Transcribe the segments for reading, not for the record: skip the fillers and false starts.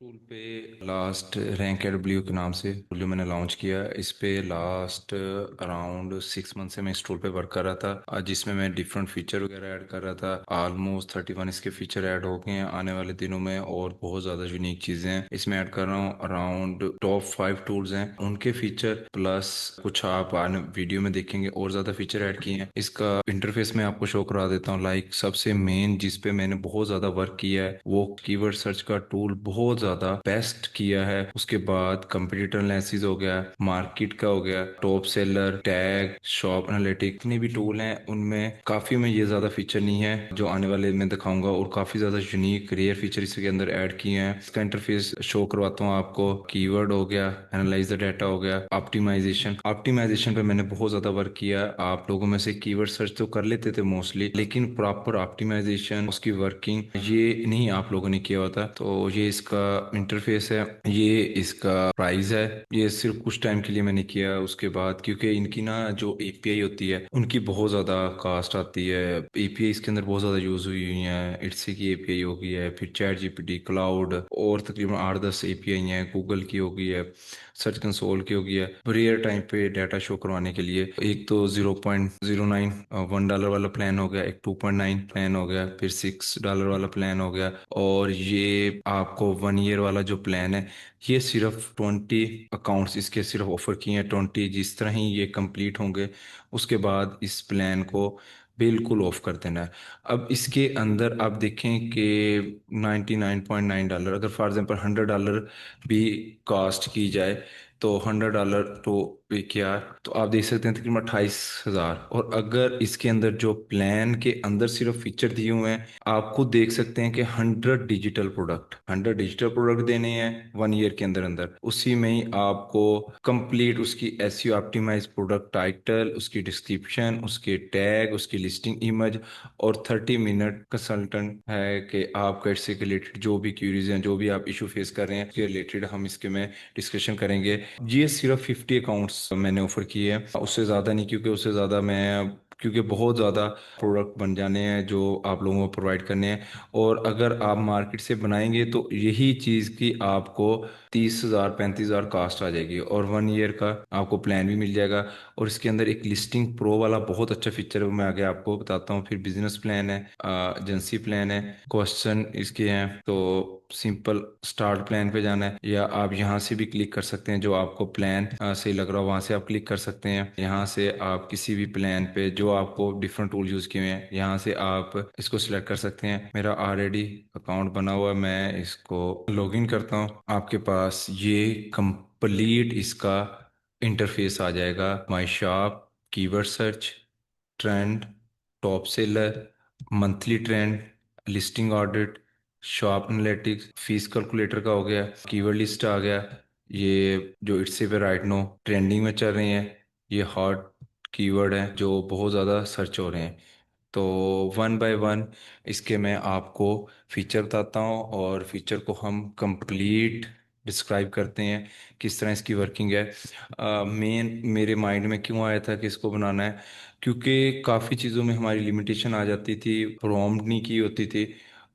Tool पे last rank add blue के नाम से टूल जो मैंने लॉन्च किया, इस पे लास्ट अराउंड 6 मंथ से मैं इस टूल पे वर्क कर रहा था, जिसमें मैं डिफरेंट फीचर वगैरह ऐड कर रहा था। ऑलमोस्ट 31 इसके फीचर ऐड हो गए हैं आने वाले दिनों में, और बहुत ज़्यादा यूनिक चीज़ें हैं इसमें ऐड कर रहा हूँ। अराउंड टॉप 5 टूल्स हैं, उनके फीचर प्लस कुछ आप आने वीडियो में देखेंगे और ज़्यादा फीचर ऐड किए हैं। इसका इंटरफेस मैं आपको शो करा देता हूँ। लाइक सबसे मेन जिस पे मैंने बहुत ज़्यादा वर्क किया है वो कीवर्ड सर्च का टूल बहुत ज़्यादा बेस्ट किया है। उसके बाद कंपटीटर एनालिसिस हो गया, मार्केट का हो गया, top seller, tag, shop analytic, जितने भी टूल हैं उनमें काफ़ी में ये ज़्यादा फीचर नहीं है जो आने वाले में दिखाऊंगा, और काफ़ी ज़्यादा यूनिक रेयर फीचर इसके अंदर ऐड किए हैं। इसका इंटरफेस शो करवाता हूँ आपको। कीवर्ड हो गया, एनालाइज द डाटा हो गया, ऑप्टिमाइजेशन। ऑप्टिमाइजेशन पे मैंने बहुत ज़्यादा वर्क किया। आप लोगों में से कीवर्ड सर्च तो कर लेते थे मोस्टली, लेकिन प्रॉपर ऑप्टिमाइजेशन, उसकी वर्किंग, ये नहीं आप लोगों ने किया होता। तो ये इसका इंटरफेस है, ये इसका प्राइस है। ये सिर्फ कुछ टाइम के लिए मैंने किया, उसके बाद क्योंकि इनकी ना जो एपीआई होती है उनकी बहुत ज़्यादा कास्ट आती है। एपीआई इसके अंदर बहुत ज़्यादा यूज़ हुई हुई हैं। इट्सी की एपीआई हो गई है, फिर चैट जीपीटी, क्लाउड, और तकरीबन 8-10 एपीआई हैं। गूगल की हो गई है, सर्च कंसोल की हो गई है। रियल टाइम पे डाटा शो करवाने के लिए एक तो 0.09 $1 वाला प्लान हो गया, एक 2.9 प्लान हो गया, फिर $6 वाला प्लान हो गया, और ये आपको 1 ईयर वाला जो प्लान है ये सिर्फ 20 अकाउंट्स इसके सिर्फ ऑफर किए हैं। 20 जिस तरह ही ये कंप्लीट होंगे उसके बाद इस प्लान को बिल्कुल ऑफ कर देना है। अब इसके अंदर आप देखें कि $99.9, अगर फॉर एग्जांपल $100 भी कास्ट की जाए तो $100 तो क्या, तो आप देख सकते हैं तकरीबन 28,000। और अगर इसके अंदर जो प्लान के अंदर सिर्फ फीचर दिए हुए हैं, आप खुद देख सकते हैं कि 100 डिजिटल प्रोडक्ट देने हैं 1 ईयर के अंदर अंदर। उसी में ही आपको कंप्लीट उसकी एसईओ ऑप्टिमाइज प्रोडक्ट टाइटल, उसकी डिस्क्रिप्शन, उसके टैग, उसकी लिस्टिंग इमेज, और 30 मिनट कंसल्टेंट है कि आपका इससे रिलेटेड जो भी क्यूरीज हैं, जो भी आप इशू फेस कर रहे हैं उसके रिलेटेड हम इसके में डिस्कशन करेंगे। ये सिर्फ 50 अकाउंट्स मैंने ऑफर किए हैं, उससे ज़्यादा नहीं, क्योंकि उससे ज़्यादा मैं क्योंकि बहुत ज़्यादा प्रोडक्ट बन जाने हैं जो आप लोगों को प्रोवाइड करने हैं। और अगर आप मार्केट से बनाएंगे तो यही चीज़ की आपको 30,000 35,000 कास्ट आ जाएगी, और 1 ईयर का आपको प्लान भी मिल जाएगा। और इसके अंदर एक लिस्टिंग प्रो वाला बहुत अच्छा फीचर है, वो मैं आगे आपको बताता हूँ। फिर बिजनेस प्लान है, एजेंसी प्लान है, क्वेश्चन इसके हैं। तो सिंपल स्टार्ट प्लान पे जाना है, या आप यहाँ से भी क्लिक कर सकते हैं, जो आपको प्लान सही लग रहा हो वहाँ से आप क्लिक कर सकते हैं। यहाँ से आप किसी भी प्लान पे जो आपको डिफरेंट टूल यूज़ किए हुए हैं यहाँ से आप इसको सिलेक्ट कर सकते हैं। मेरा ऑलरेडी अकाउंट बना हुआ है, मैं इसको लॉगिन करता हूँ। आपके पास ये कंप्लीट इसका इंटरफेस आ जाएगा। My shop, keyword search, trend, top seller, monthly trend, listing audit, shop analytics, fees calculator का हो गया, कीवर्ड लिस्ट आ गया। ये जो इट्स पे राइट नो ट्रेंडिंग में चल रही हैं, ये हॉट कीवर्ड हैं जो बहुत ज़्यादा सर्च हो रहे हैं। तो वन बाय वन इसके मैं आपको फीचर बताता हूँ, और फीचर को हम कंप्लीट डिस्क्राइब करते हैं किस तरह इसकी वर्किंग है। मेन मेरे माइंड में क्यों आया था कि इसको बनाना है, क्योंकि काफ़ी चीज़ों में हमारी लिमिटेशन आ जाती थी, प्रॉम्प्ट नहीं की होती थी,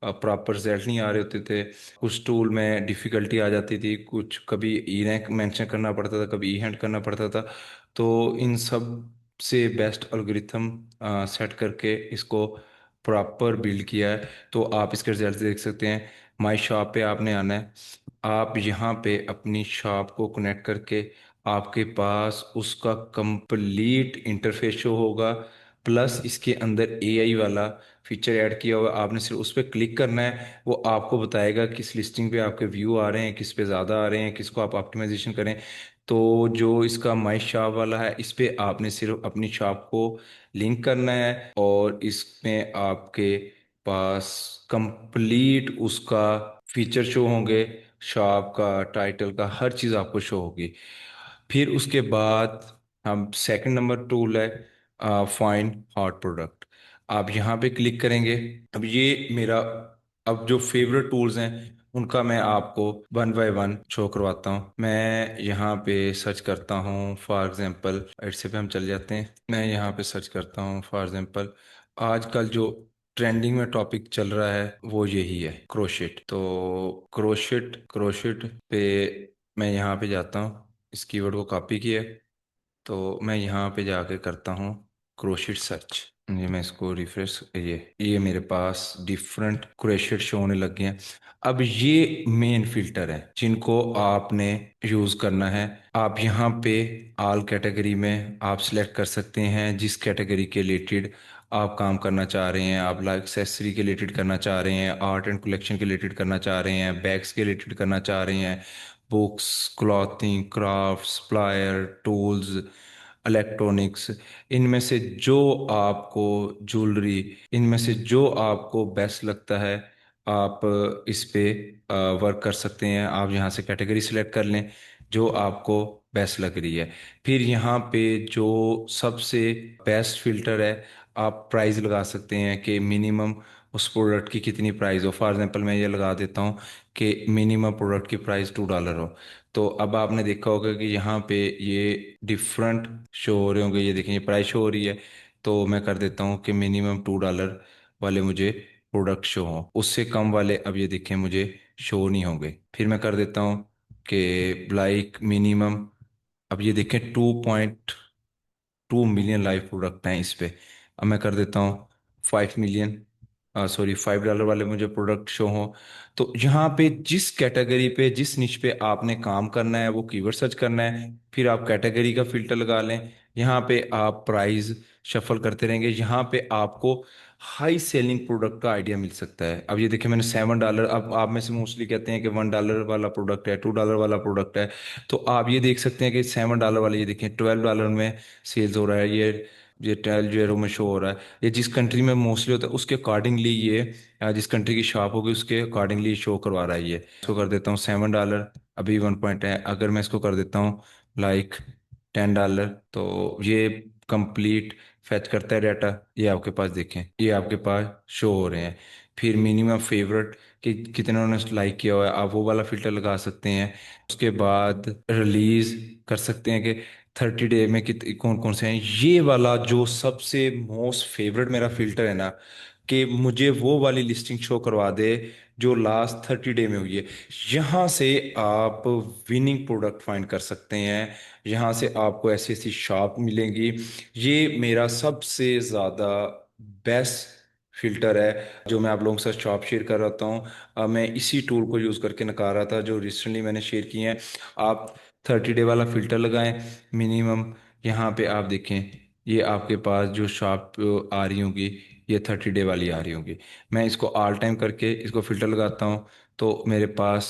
प्रॉपर रिजल्ट नहीं आ रहे होते थे, कुछ टूल में डिफ़िकल्टी आ जाती थी, कुछ कभी ई रैंक मेंशन करना पड़ता था, कभी ई हैंड करना पड़ता था। तो इन सब से बेस्ट एल्गोरिथम सेट करके इसको प्रॉपर बिल्ड किया है। तो आप इसके रिजल्ट देख सकते हैं। माई शॉप पे आपने आना है, आप यहाँ पे अपनी शॉप को कनेक्ट करके आपके पास उसका कंप्लीट इंटरफेस शो होगा, प्लस इसके अंदर एआई वाला फीचर ऐड किया हुआ है। आपने सिर्फ उस पर क्लिक करना है, वो आपको बताएगा किस लिस्टिंग पे आपके व्यू आ रहे हैं, किस पे ज़्यादा आ रहे हैं, किसको आप ऑप्टिमाइजेशन करें। तो जो इसका माई शॉप वाला है इस पे आपने सिर्फ अपनी शॉप को लिंक करना है, और इसमें आपके पास कंप्लीट उसका फीचर शो होंगे, शॉप का, टाइटल का, हर चीज़ आपको शो होगी। फिर उसके बाद हम सेकंड नंबर टूल है फाइंड हॉट प्रोडक्ट। आप यहाँ पे क्लिक करेंगे। अब ये मेरा अब जो फेवरेट टूल्स हैं उनका मैं आपको वन बाय वन शो करवाता हूँ। मैं यहाँ पे सर्च करता हूँ, फॉर एग्जांपल ऐसे पे हम चल जाते हैं। मैं यहाँ पे सर्च करता हूँ फॉर एग्जांपल आजकल जो ट्रेंडिंग में टॉपिक चल रहा है वो यही है, क्रोशेट। तो क्रोशेट क्रोशेट पे मैं यहाँ पे जाता हूँ, इस कीवर्ड को कॉपी किया, तो मैं यहाँ पे जाके करता हूँ क्रोशेट सर्च। ये मैं इसको रिफ्रेश, ये मेरे पास डिफरेंट क्रोशेट शो होने लग गए हैं। अब ये मेन फिल्टर है जिनको आपने यूज करना है। आप यहाँ पे ऑल कैटेगरी में आप सिलेक्ट कर सकते हैं जिस कैटेगरी के रिलेटेड आप काम करना चाह रहे हैं। आप लाइक एक्सेसरी के रिलेटेड करना चाह रहे हैं, आर्ट एंड कलेक्शन के रिलेटेड करना चाह रहे हैं, बैग्स के रिलेटेड करना चाह रहे हैं, books, clothing, crafts, plier, tools, electronics, इनमें से जो आपको, ज्वेलरी, इनमें से जो आपको बेस्ट लगता है आप इस पे वर्क कर सकते हैं। आप यहाँ से कैटेगरी सिलेक्ट कर लें जो आपको बेस्ट लग रही है। फिर यहाँ पे जो सबसे बेस्ट फिल्टर है, आप प्राइस लगा सकते हैं कि मिनिमम उस प्रोडक्ट की कितनी प्राइस हो। फॉर एग्जांपल मैं ये लगा देता हूँ कि मिनिमम प्रोडक्ट की प्राइस $2 हो। तो अब आपने देखा होगा कि यहाँ पे ये डिफरेंट शो हो रहे होंगे, ये देखें ये प्राइस शो हो रही है। तो मैं कर देता हूँ कि मिनिमम $2 वाले मुझे प्रोडक्ट शो हो, उससे कम वाले अब ये देखें मुझे शो नहीं होंगे। फिर मैं कर देता हूँ कि लाइक मिनिमम, अब ये देखें 2.2 मिलियन लाइव प्रोडक्ट हैं इस पे। अब मैं कर देता हूँ 5 मिलियन, सॉरी $5 वाले मुझे प्रोडक्ट शो हो। तो यहाँ पे जिस कैटेगरी पे, जिस निश पे आपने काम करना है वो कीवर्ड सर्च करना है, फिर आप कैटेगरी का फिल्टर लगा लें। यहाँ पे आप प्राइस शफल करते रहेंगे, यहाँ पे आपको हाई सेलिंग प्रोडक्ट का आइडिया मिल सकता है। अब ये देखिए मैंने $7, अब आप में से मोस्टली कहते हैं कि $1 वाला प्रोडक्ट है, $2 वाला प्रोडक्ट है। तो आप ये देख सकते हैं कि $7 वाले ये देखें $12 में सेल्स हो रहा है। ये 12 में शो हो रहा है। ये जिस कंट्री में मोस्टली होता है उसके अकॉर्डिंगली ये जिस कंट्री की शॉप होगी उसके अकॉर्डिंगली शो करवा रहा है। ये इसको कर देता हूँ $7, अभी 1 पॉइंट है। अगर मैं इसको कर देता हूँ लाइक $10, तो ये कंप्लीट फैच करता है डाटा। ये आपके पास देखें, ये आपके पास शो हो रहे हैं। फिर मिनिमम फेवरेट कि कितने उन्होंने लाइक किया हुआ है, आप वो वाला फिल्टर लगा सकते हैं। उसके बाद रिलीज कर सकते हैं कि 30 डे में कित कौन कौन से हैं। ये वाला जो सबसे मोस्ट फेवरेट मेरा फिल्टर है ना, कि मुझे वो वाली लिस्टिंग शो करवा दे जो लास्ट 30 डे में हुई है। यहाँ से आप विनिंग प्रोडक्ट फाइंड कर सकते हैं, यहाँ से आपको ऐसी ऐसी शॉप मिलेंगी। ये मेरा सबसे ज़्यादा बेस्ट फिल्टर है जो मैं आप लोगों के साथ शॉप शेयर कर रहा हूँ। मैं इसी टूल को यूज़ करके निकाल रहा था जो रिसेंटली मैंने शेयर किए हैं। आप 30 डे वाला फिल्टर लगाएं मिनिमम। यहाँ पे आप देखें ये आपके पास जो शॉप आ रही होंगी ये 30 डे वाली आ रही होंगी। मैं इसको ऑल टाइम करके इसको फिल्टर लगाता हूँ तो मेरे पास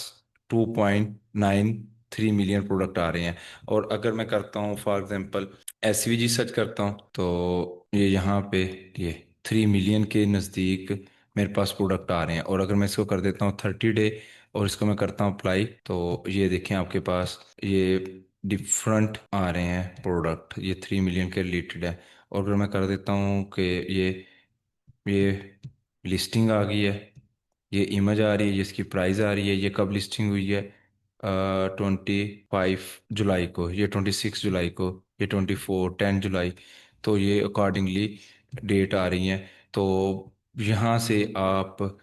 2.93 मिलियन प्रोडक्ट आ रहे हैं। और अगर मैं करता हूँ फॉर एग्जांपल एसवीजी सर्च करता हूँ तो ये यहाँ पे ये 3 मिलियन के नज़दीक मेरे पास प्रोडक्ट आ रहे हैं। और अगर मैं इसको कर देता हूँ 30 डे और इसको मैं करता हूँ अप्लाई, तो ये देखें आपके पास ये डिफरेंट आ रहे हैं प्रोडक्ट, ये 3 मिलियन के रिलेटेड है। और अगर मैं कर देता हूँ कि ये लिस्टिंग आ गई है, ये इमेज आ रही है, जिसकी प्राइस आ रही है, ये कब लिस्टिंग हुई है, 25 जुलाई को, ये 26 जुलाई को, ये 10 जुलाई। तो ये अकॉर्डिंगली डेट आ रही हैं। तो यहाँ से आप,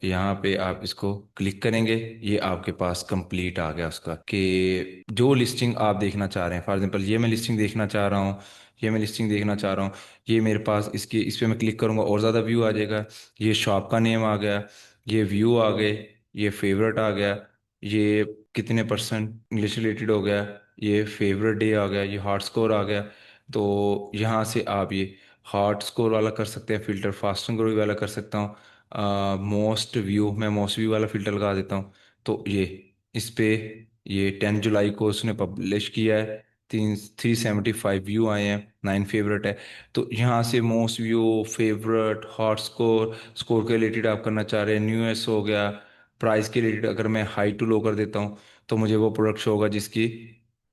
यहाँ पे आप इसको क्लिक करेंगे, ये आपके पास कंप्लीट आ गया उसका, कि जो लिस्टिंग आप देखना चाह रहे हैं। फॉर एग्जांपल ये मैं लिस्टिंग देखना चाह रहा हूँ, ये मैं लिस्टिंग देखना चाह रहा हूँ, ये मेरे पास इसकी, इस पे मैं क्लिक करूँगा और ज़्यादा व्यू आ जाएगा। ये शॉप का नेम आ गया, ये व्यू आ गए, ये फेवरेट आ गया, ये कितने परसेंट इंग्लिश रिलेटेड हो गया, ये फेवरेट डे आ गया, ये हॉट स्कोर आ गया। तो यहाँ से आप ये हॉट स्कोर वाला कर सकते हैं फिल्टर, फास्ट एंड ग्रोइंग वाला कर सकता हूँ, मोस्ट व्यू, मैं मोस्ट व्यू वाला फिल्टर लगा देता हूँ। तो ये इस पे ये 10 जुलाई को उसने पब्लिश किया है, 375 व्यू आए हैं, 9 फेवरेट है। तो यहाँ से most view, favourite, hot score, score के रिलेटेड आप करना चाह रहे हैं, न्यूएस हो गया, प्राइस के रिलेटेड अगर मैं हाई टू लो कर देता हूँ तो मुझे वो प्रोडक्ट शो होगा जिसकी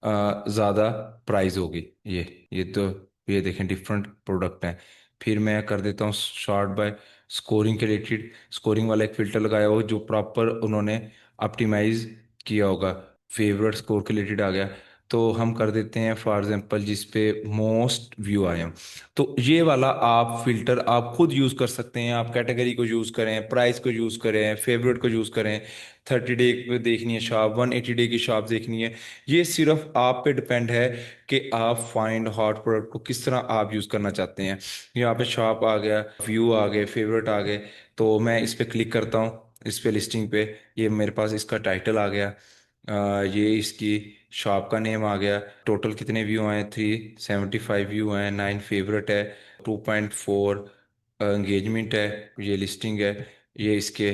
ज़्यादा प्राइस होगी। ये तो ये देखें डिफरेंट प्रोडक्ट हैं। फिर मैं कर देता हूँ शॉर्ट बाय स्कोरिंग के रिलेटेड, स्कोरिंग वाला एक फ़िल्टर लगाया हो जो प्रॉपर उन्होंने ऑप्टिमाइज किया होगा, फेवरेट स्कोर के रिलेटेड आ गया। तो हम कर देते हैं फॉर एग्जांपल जिस पे मोस्ट व्यू आए हैं। तो ये वाला आप फिल्टर आप खुद यूज कर सकते हैं। आप कैटेगरी को यूज करें, प्राइस को यूज करें, फेवरेट को यूज करें, 30 डे पे देखनी है शॉप, 180 डे की शॉप देखनी है। ये सिर्फ आप पे डिपेंड है कि आप फाइंड हॉट प्रोडक्ट को किस तरह आप यूज करना चाहते हैं। यहाँ पे शॉप आ गया, व्यू आ गए, फेवरेट आ गए। तो मैं इस पे क्लिक करता हूँ, इस पे लिस्टिंग पे। ये मेरे पास इसका टाइटल आ गया, ये इसकी शॉप का नेम आ गया। टोटल कितने व्यू आए? 375 व्यू आए, 9 फेवरेट है, 2.4 एंगेजमेंट है। ये लिस्टिंग है। ये इसके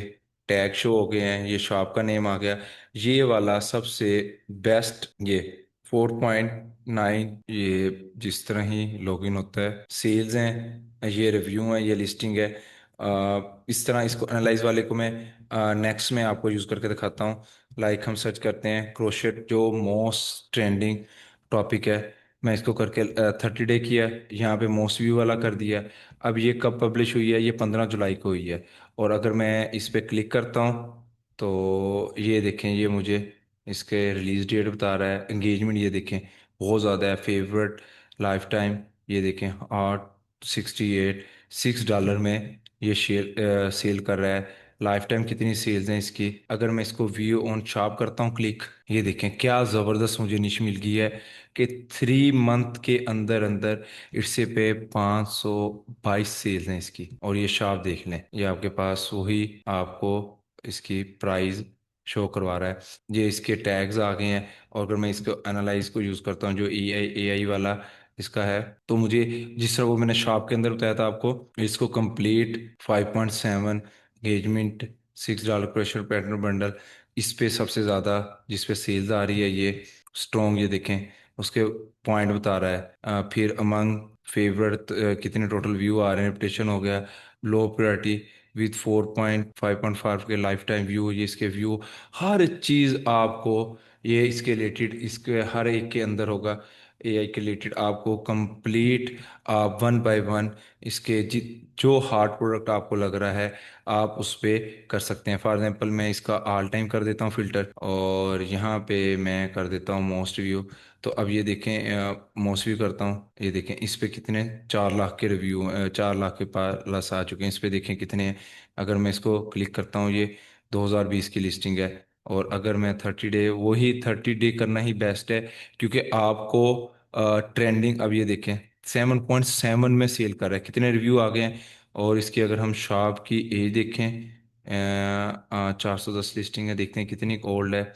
टैग शो हो गए हैं, ये शॉप का नेम आ गया। ये वाला सबसे बेस्ट, ये 4.9, ये जिस तरह ही लॉगिन होता है, सेल्स हैं, ये रिव्यू है, ये लिस्टिंग है। इस तरह इसको एनालाइज वाले को मैं नेक्स्ट में आपको यूज़ करके दिखाता हूँ। लाइक हम सर्च करते हैं क्रोशेट, जो मोस्ट ट्रेंडिंग टॉपिक है। मैं इसको करके 30 डे किया, यहाँ पे मोस्ट व्यू वाला कर दिया। अब ये कब पब्लिश हुई है? ये 15 जुलाई को हुई है। और अगर मैं इस पे क्लिक करता हूँ तो ये देखें, ये मुझे इसके रिलीज डेट बता रहा है। एंगेजमेंट ये देखें बहुत ज़्यादा है। फेवरेट, लाइफ टाइम, ये देखें 868, $6 में ये सेल कर रहा है। लाइफ टाइम कितनी सेल्स हैं इसकी? अगर मैं इसको व्यू ऑन शॉप करता हूँ क्लिक, ये देखें क्या ज़बरदस्त मुझे निश मिल गई है कि 3 मंथ के अंदर अंदर इससे पे 522 सेल्स हैं इसकी। और ये शॉप देख लें, ये आपके पास वही आपको इसकी प्राइस शो करवा रहा है। ये इसके टैग्स आ गए हैं। और अगर मैं इसको एनालाइज को यूज़ करता हूँ, जो ए आई वाला इसका है, तो मुझे जिस तरह वो मैंने शॉप के अंदर बताया था आपको, इसको complete 5.7 engagement, $6 pressure pattern bundle, इस पे सबसे ज़्यादा जिस पे सेल्स आ रही है ये स्ट्रॉन्ग, ये देखें उसके पॉइंट बता रहा है। फिर अमंग फेवरेट कितने टोटल व्यू आ रहे हैं, रेपुटेशन हो गया, लो प्रायोरिटी विथ 4.5.5 के लाइफ टाइम व्यू, ये इसके व्यू, हर चीज़ आपको ये इसके रिलेटेड इसके हर एक के अंदर होगा। एआई के रिलेटेड आपको कंप्लीट आप वन बाय वन इसके जो हार्ड प्रोडक्ट आपको लग रहा है आप उस पे कर सकते हैं। फॉर एग्जांपल मैं इसका ऑल टाइम कर देता हूँ फिल्टर, और यहाँ पे मैं कर देता हूँ मोस्ट व्यू। तो अब ये देखें मोस्ट व्यू करता हूँ, ये देखें इस पे कितने 4 लाख के रिव्यू, 4 लाख के पास आ चुके हैं। इस पे देखें कितने हैं। अगर मैं इसको क्लिक करता हूँ, ये 2020 की लिस्टिंग है। और अगर मैं 30 डे, वही 30 डे करना ही बेस्ट है, क्योंकि आपको ट्रेंडिंग, अब ये देखें 7.7 में सेल कर रहा है, कितने रिव्यू आ गए हैं। और इसकी अगर हम शॉप की एज देखें, 410 लिस्टिंग है, देखते हैं कितनी ओल्ड है।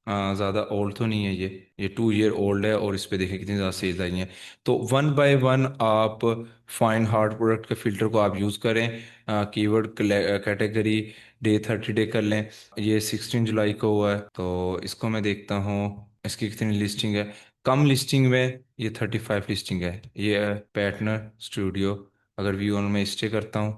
ज़्यादा ओल्ड तो नहीं है ये 2 ईयर ओल्ड है। और इस पे देखें कितनी ज़्यादा सेल्स आई हैं। तो वन बाय वन आप फाइन हार्ड प्रोडक्ट के फिल्टर को आप यूज़ करें। कीवर्ड कैटेगरी डे 30 डे कर लें। ये 16 जुलाई को हुआ है, तो इसको मैं देखता हूँ इसकी कितनी लिस्टिंग है। कम लिस्टिंग में ये 35 लिस्टिंग है। ये है पैटर्न स्टूडियो। अगर व्यू ऑन में स्टे करता हूँ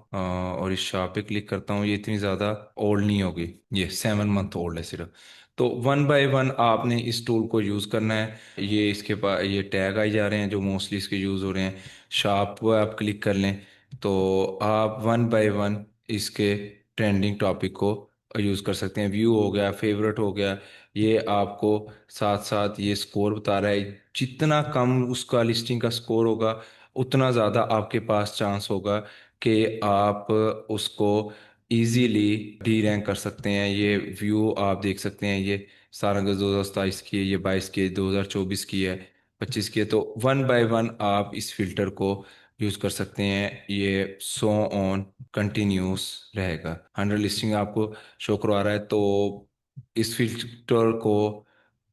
और इस शॉप पे क्लिक करता हूँ, ये इतनी ज़्यादा ओल्ड नहीं होगी, ये 7 मंथ ओल्ड है सिर्फ। तो वन बाय वन आपने इस टूल को यूज़ करना है। ये इसके पास ये टैग आई जा रहे हैं जो मोस्टली इसके यूज़ हो रहे हैं। शॉप पर आप क्लिक कर लें तो आप वन बाय वन इसके ट्रेंडिंग टॉपिक को यूज़ कर सकते हैं। व्यू हो गया, फेवरेट हो गया, ये आपको साथ साथ ये स्कोर बता रहा है। जितना कम उसका लिस्टिंग का स्कोर होगा उतना ज़्यादा आपके पास चांस होगा कि आप उसको इजीली डी रैंक कर सकते हैं। ये व्यू आप देख सकते हैं, ये 17 अगस्त 2027 की है, ये 22 की है, 2024 की है, 25 की है। तो वन बाय वन आप इस फिल्टर को यूज़ कर सकते हैं। ये सो ऑन कंटिन्यूस रहेगा। 100 लिस्टिंग आपको शो करवा रहा है, तो इस फिल्टर को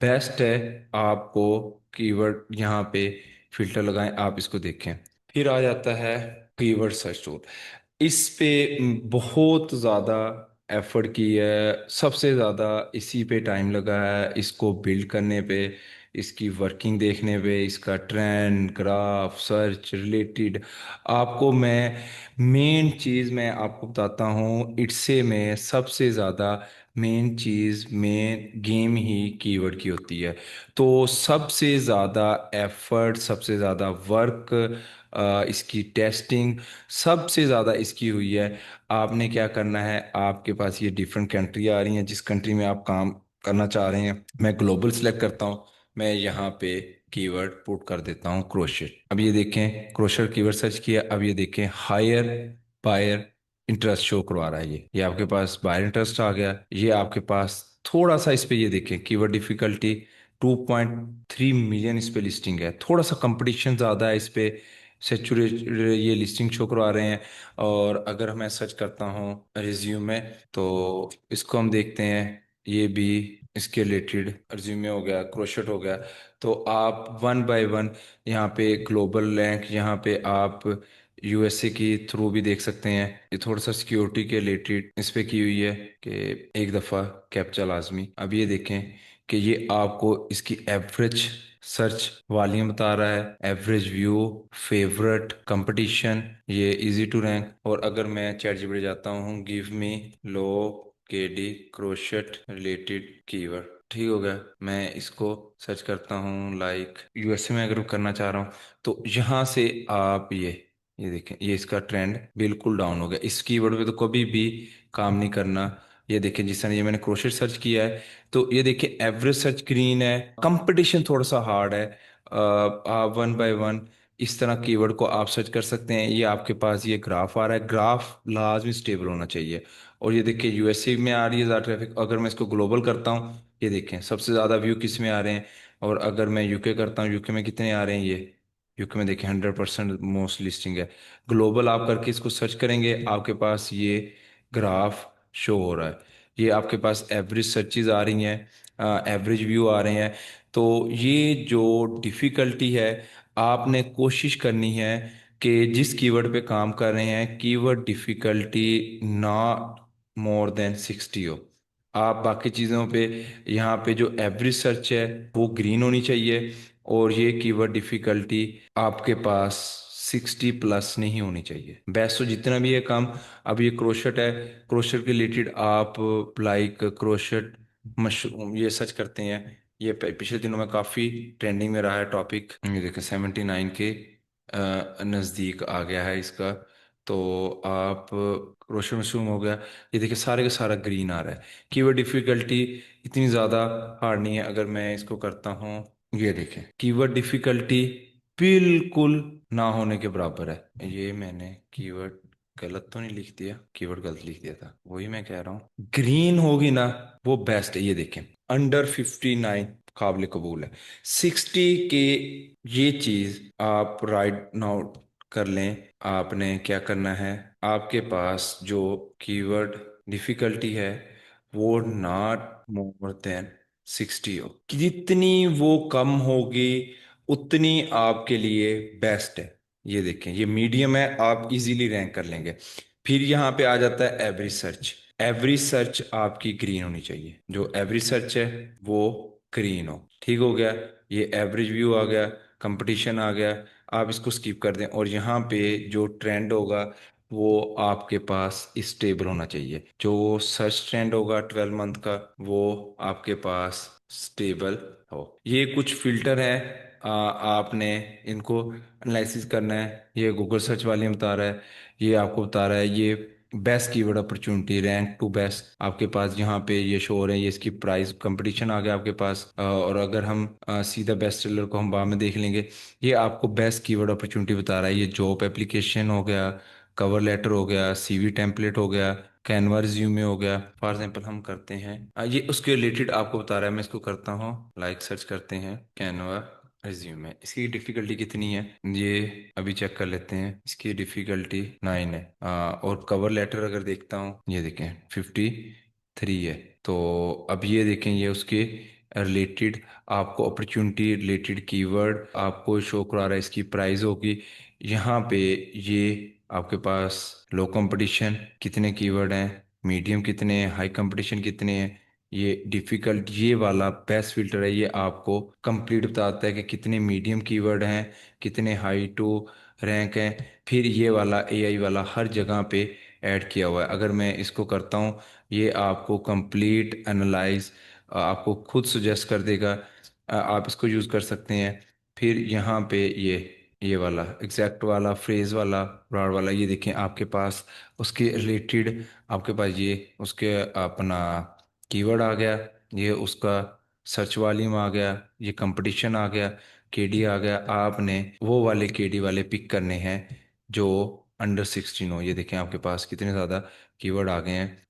बेस्ट है आपको कीवर्ड यहाँ पे फिल्टर लगाएं, आप इसको देखें। फिर आ जाता है कीवर्ड सर्च टूल। इस पे बहुत ज़्यादा एफर्ट की है, सबसे ज़्यादा इसी पे टाइम लगा है, इसको बिल्ड करने पे, इसकी वर्किंग देखने पे, इसका ट्रेंड ग्राफ सर्च रिलेटेड। आपको मैं मेन चीज़ मैं आपको बताता हूँ, इससे में सबसे ज़्यादा मेन चीज़ मेन गेम ही कीवर्ड की होती है। तो सबसे ज़्यादा एफर्ट, सबसे ज़्यादा वर्क, इसकी टेस्टिंग सबसे ज़्यादा इसकी हुई है। आपने क्या करना है, आपके पास ये डिफरेंट कंट्री आ रही हैं, जिस कंट्री में आप काम करना चाह रहे हैं। मैं ग्लोबल सेलेक्ट करता हूँ, मैं यहाँ पे कीवर्ड पुट कर देता हूँ क्रोशेट। अब ये देखें क्रोशेट कीवर्ड सर्च किया, अब ये देखें हायर बायर इंटरेस्ट शो करवा रहा है। ये आपके पास बायर इंटरेस्ट आ गया। ये आपके पास थोड़ा सा इस पे ये देखें कीवर्ड डिफिकल्टी 2.3 मिलियन इस पे लिस्टिंग है, थोड़ा सा कंपटीशन ज़्यादा है इस पे, सेचुरेट ये लिस्टिंग शो करवा रहे हैं। और अगर मैं सर्च करता हूँ रिज्यूमे, तो इसको हम देखते हैं, ये भी इसके रिलेटेड रिज्यूमे हो गया, क्रोशेट हो गया। तो आप वन बाय वन यहाँ पे ग्लोबल रैंक, यहाँ पे आप यूएसए की थ्रू भी देख सकते हैं। ये थोड़ा सा सिक्योरिटी के रिलेटेड इस पे की हुई है कि एक दफ़ा कैप्चा लाजमी। अब ये देखें कि ये आपको इसकी एवरेज सर्च वॉल्यूम बता रहा है, एवरेज व्यू, फेवरेट, कंपटीशन, ये इजी टू रैंक। और अगर मैं चैट जीपीटी जाता हूँ, गिव मी लो केडी क्रोशेट रिलेटेड कीवर्ड, ठीक हो गया। मैं इसको सर्च करता हूँ लाइक यूएसए में अगर करना चाह रहा हूँ, तो यहाँ से आप ये देखें, ये इसका ट्रेंड बिल्कुल डाउन हो गया। इस कीवर्ड पे तो कभी भी काम नहीं करना। ये देखें जिस तरह ये मैंने क्रोशेट सर्च किया है, तो ये देखिए एवरेज सर्च ग्रीन है, कंपटीशन थोड़ा सा हार्ड है। आप वन बाय वन इस तरह कीवर्ड को आप सर्च कर सकते हैं। ये आपके पास ये ग्राफ आ रहा है, ग्राफ लाजमी स्टेबल होना चाहिए। और ये देखिए यूएसए में आ रही है ज़्यादा ट्रैफिक। अगर मैं इसको ग्लोबल करता हूँ, ये देखें सबसे ज़्यादा व्यू किस में आ रहे हैं। और अगर मैं यूके करता हूँ, यूके में कितने आ रहे हैं, ये यूके में देखिए 100% मोस्ट लिस्टिंग है। ग्लोबल आप करके इसको सर्च करेंगे, आपके पास ये ग्राफ शो हो रहा है। ये आपके पास एवरेज सर्चेज आ रही हैं, एवरेज व्यू आ रहे हैं। तो ये जो डिफ़िकल्टी है, आपने कोशिश करनी है कि जिस कीवर्ड पे काम कर रहे हैं, कीवर्ड डिफ़िकल्टी ना मोर देन 60 हो। आप बाकी चीज़ों पे, यहाँ पे जो एवरेज सर्च है वो ग्रीन होनी चाहिए, और ये कीवर्ड डिफ़िकल्टी आपके पास 60 प्लस नहीं होनी चाहिए। बेस्ट तो जितना भी है काम। अब ये क्रोशेट है, क्रोशेट के रिलेटेड आप लाइक क्रोशेट मशरूम ये सर्च करते हैं। ये पिछले दिनों में काफ़ी ट्रेंडिंग में रहा है टॉपिक। ये देखें 79 के नज़दीक आ गया है इसका। तो आप क्रोशेट मशरूम हो गया, ये देखिए सारे का सारा ग्रीन आ रहा है। कीवर्ड डिफ़िकल्टी इतनी ज़्यादा हार्ड नहीं है। अगर मैं इसको करता हूँ, ये देखें कीवर्ड डिफ़िकल्टी बिल्कुल ना होने के बराबर है। ये मैंने कीवर्ड गलत तो नहीं लिख दिया, कीवर्ड गलत लिख दिया था, वही मैं कह रहा हूँ। ग्रीन होगी ना, वो बेस्ट है। ये देखें अंडर 59 काबिल कबूल है। 60 के ये चीज आप राइट नाउ कर लें। आपने क्या करना है, आपके पास जो कीवर्ड डिफिकल्टी है वो नॉट मोर देन 60 हो। कि जितनी वो कम होगी उतनी आपके लिए बेस्ट है। ये देखें ये मीडियम है, आप इजीली रैंक कर लेंगे। फिर यहाँ पे आ जाता है एवरेज सर्च। एवरेज सर्च आपकी ग्रीन होनी चाहिए, जो एवरेज सर्च है वो ग्रीन हो, ठीक हो गया। ये एवरेज व्यू आ गया, कंपटीशन आ गया। आप इसको स्किप कर दें, और यहाँ पे जो ट्रेंड होगा वो आपके पास स्टेबल होना चाहिए। जो सर्च ट्रेंड होगा 12 मंथ का, वो आपके पास स्टेबल हो। ये कुछ फिल्टर है, आपने इनको एनालिसिस करना है। ये गूगल सर्च वाले में बता रहा है, ये आपको बता रहा है ये best keyword opportunity rank to best. आपके पास यहाँ पे ये शो हो रहे हैं, ये इसकी प्राइस कंपटीशन आ गया आपके पास। और अगर हम सीधा बेस्ट सेलर को हम बाद में देख लेंगे। ये आपको बेस्ट कीवर्ड अपॉर्चुनिटी बता रहा है। ये जॉब एप्लीकेशन हो गया, कवर लेटर हो गया, सीवी टेम्पलेट हो गया, कैनवा रिज्यूमे हो गया। फॉर एग्जाम्पल हम करते हैं, ये उसके रिलेटेड आपको बता रहा है। मैं इसको करता हूँ लाइक सर्च करते हैं कैनवा रिज्यूमे। इसकी डिफिकल्टी कितनी है, ये अभी चेक कर लेते हैं। इसकी डिफिकल्टी 9 है। और कवर लेटर अगर देखता हूँ, ये देखें 53 है। तो अब ये देखें ये उसके रिलेटेड आपको अपॉर्चुनिटी रिलेटेड कीवर्ड आपको शो करा रहा है। इसकी प्राइस होगी यहाँ पे, ये आपके पास लो कंपटीशन कितने कीवर्ड हैं, मीडियम कितने हैं, हाई कंपटीशन कितने हैं। ये डिफिकल्ट ये वाला बेस्ट फिल्टर है, ये आपको कंप्लीट बताता है कि कितने मीडियम कीवर्ड हैं, कितने हाई टू रैंक हैं। फिर ये वाला एआई वाला हर जगह पे ऐड किया हुआ है। अगर मैं इसको करता हूँ, ये आपको कंप्लीट एनालाइज आपको खुद सुजेस्ट कर देगा। आप इसको यूज़ कर सकते हैं। फिर यहाँ पे ये वाला एग्जैक्ट वाला, फ्रेज वाला, ब्रॉड वाला, ये देखें आपके पास उसके रिलेटेड आपके पास ये उसके अपना कीवर्ड आ गया, ये उसका सर्च वॉल्यूम आ गया, ये कंपटीशन आ गया, केडी आ गया। आपने वो वाले केडी वाले पिक करने हैं जो अंडर 16 हो। ये देखें आपके पास कितने ज़्यादा कीवर्ड आ गए हैं।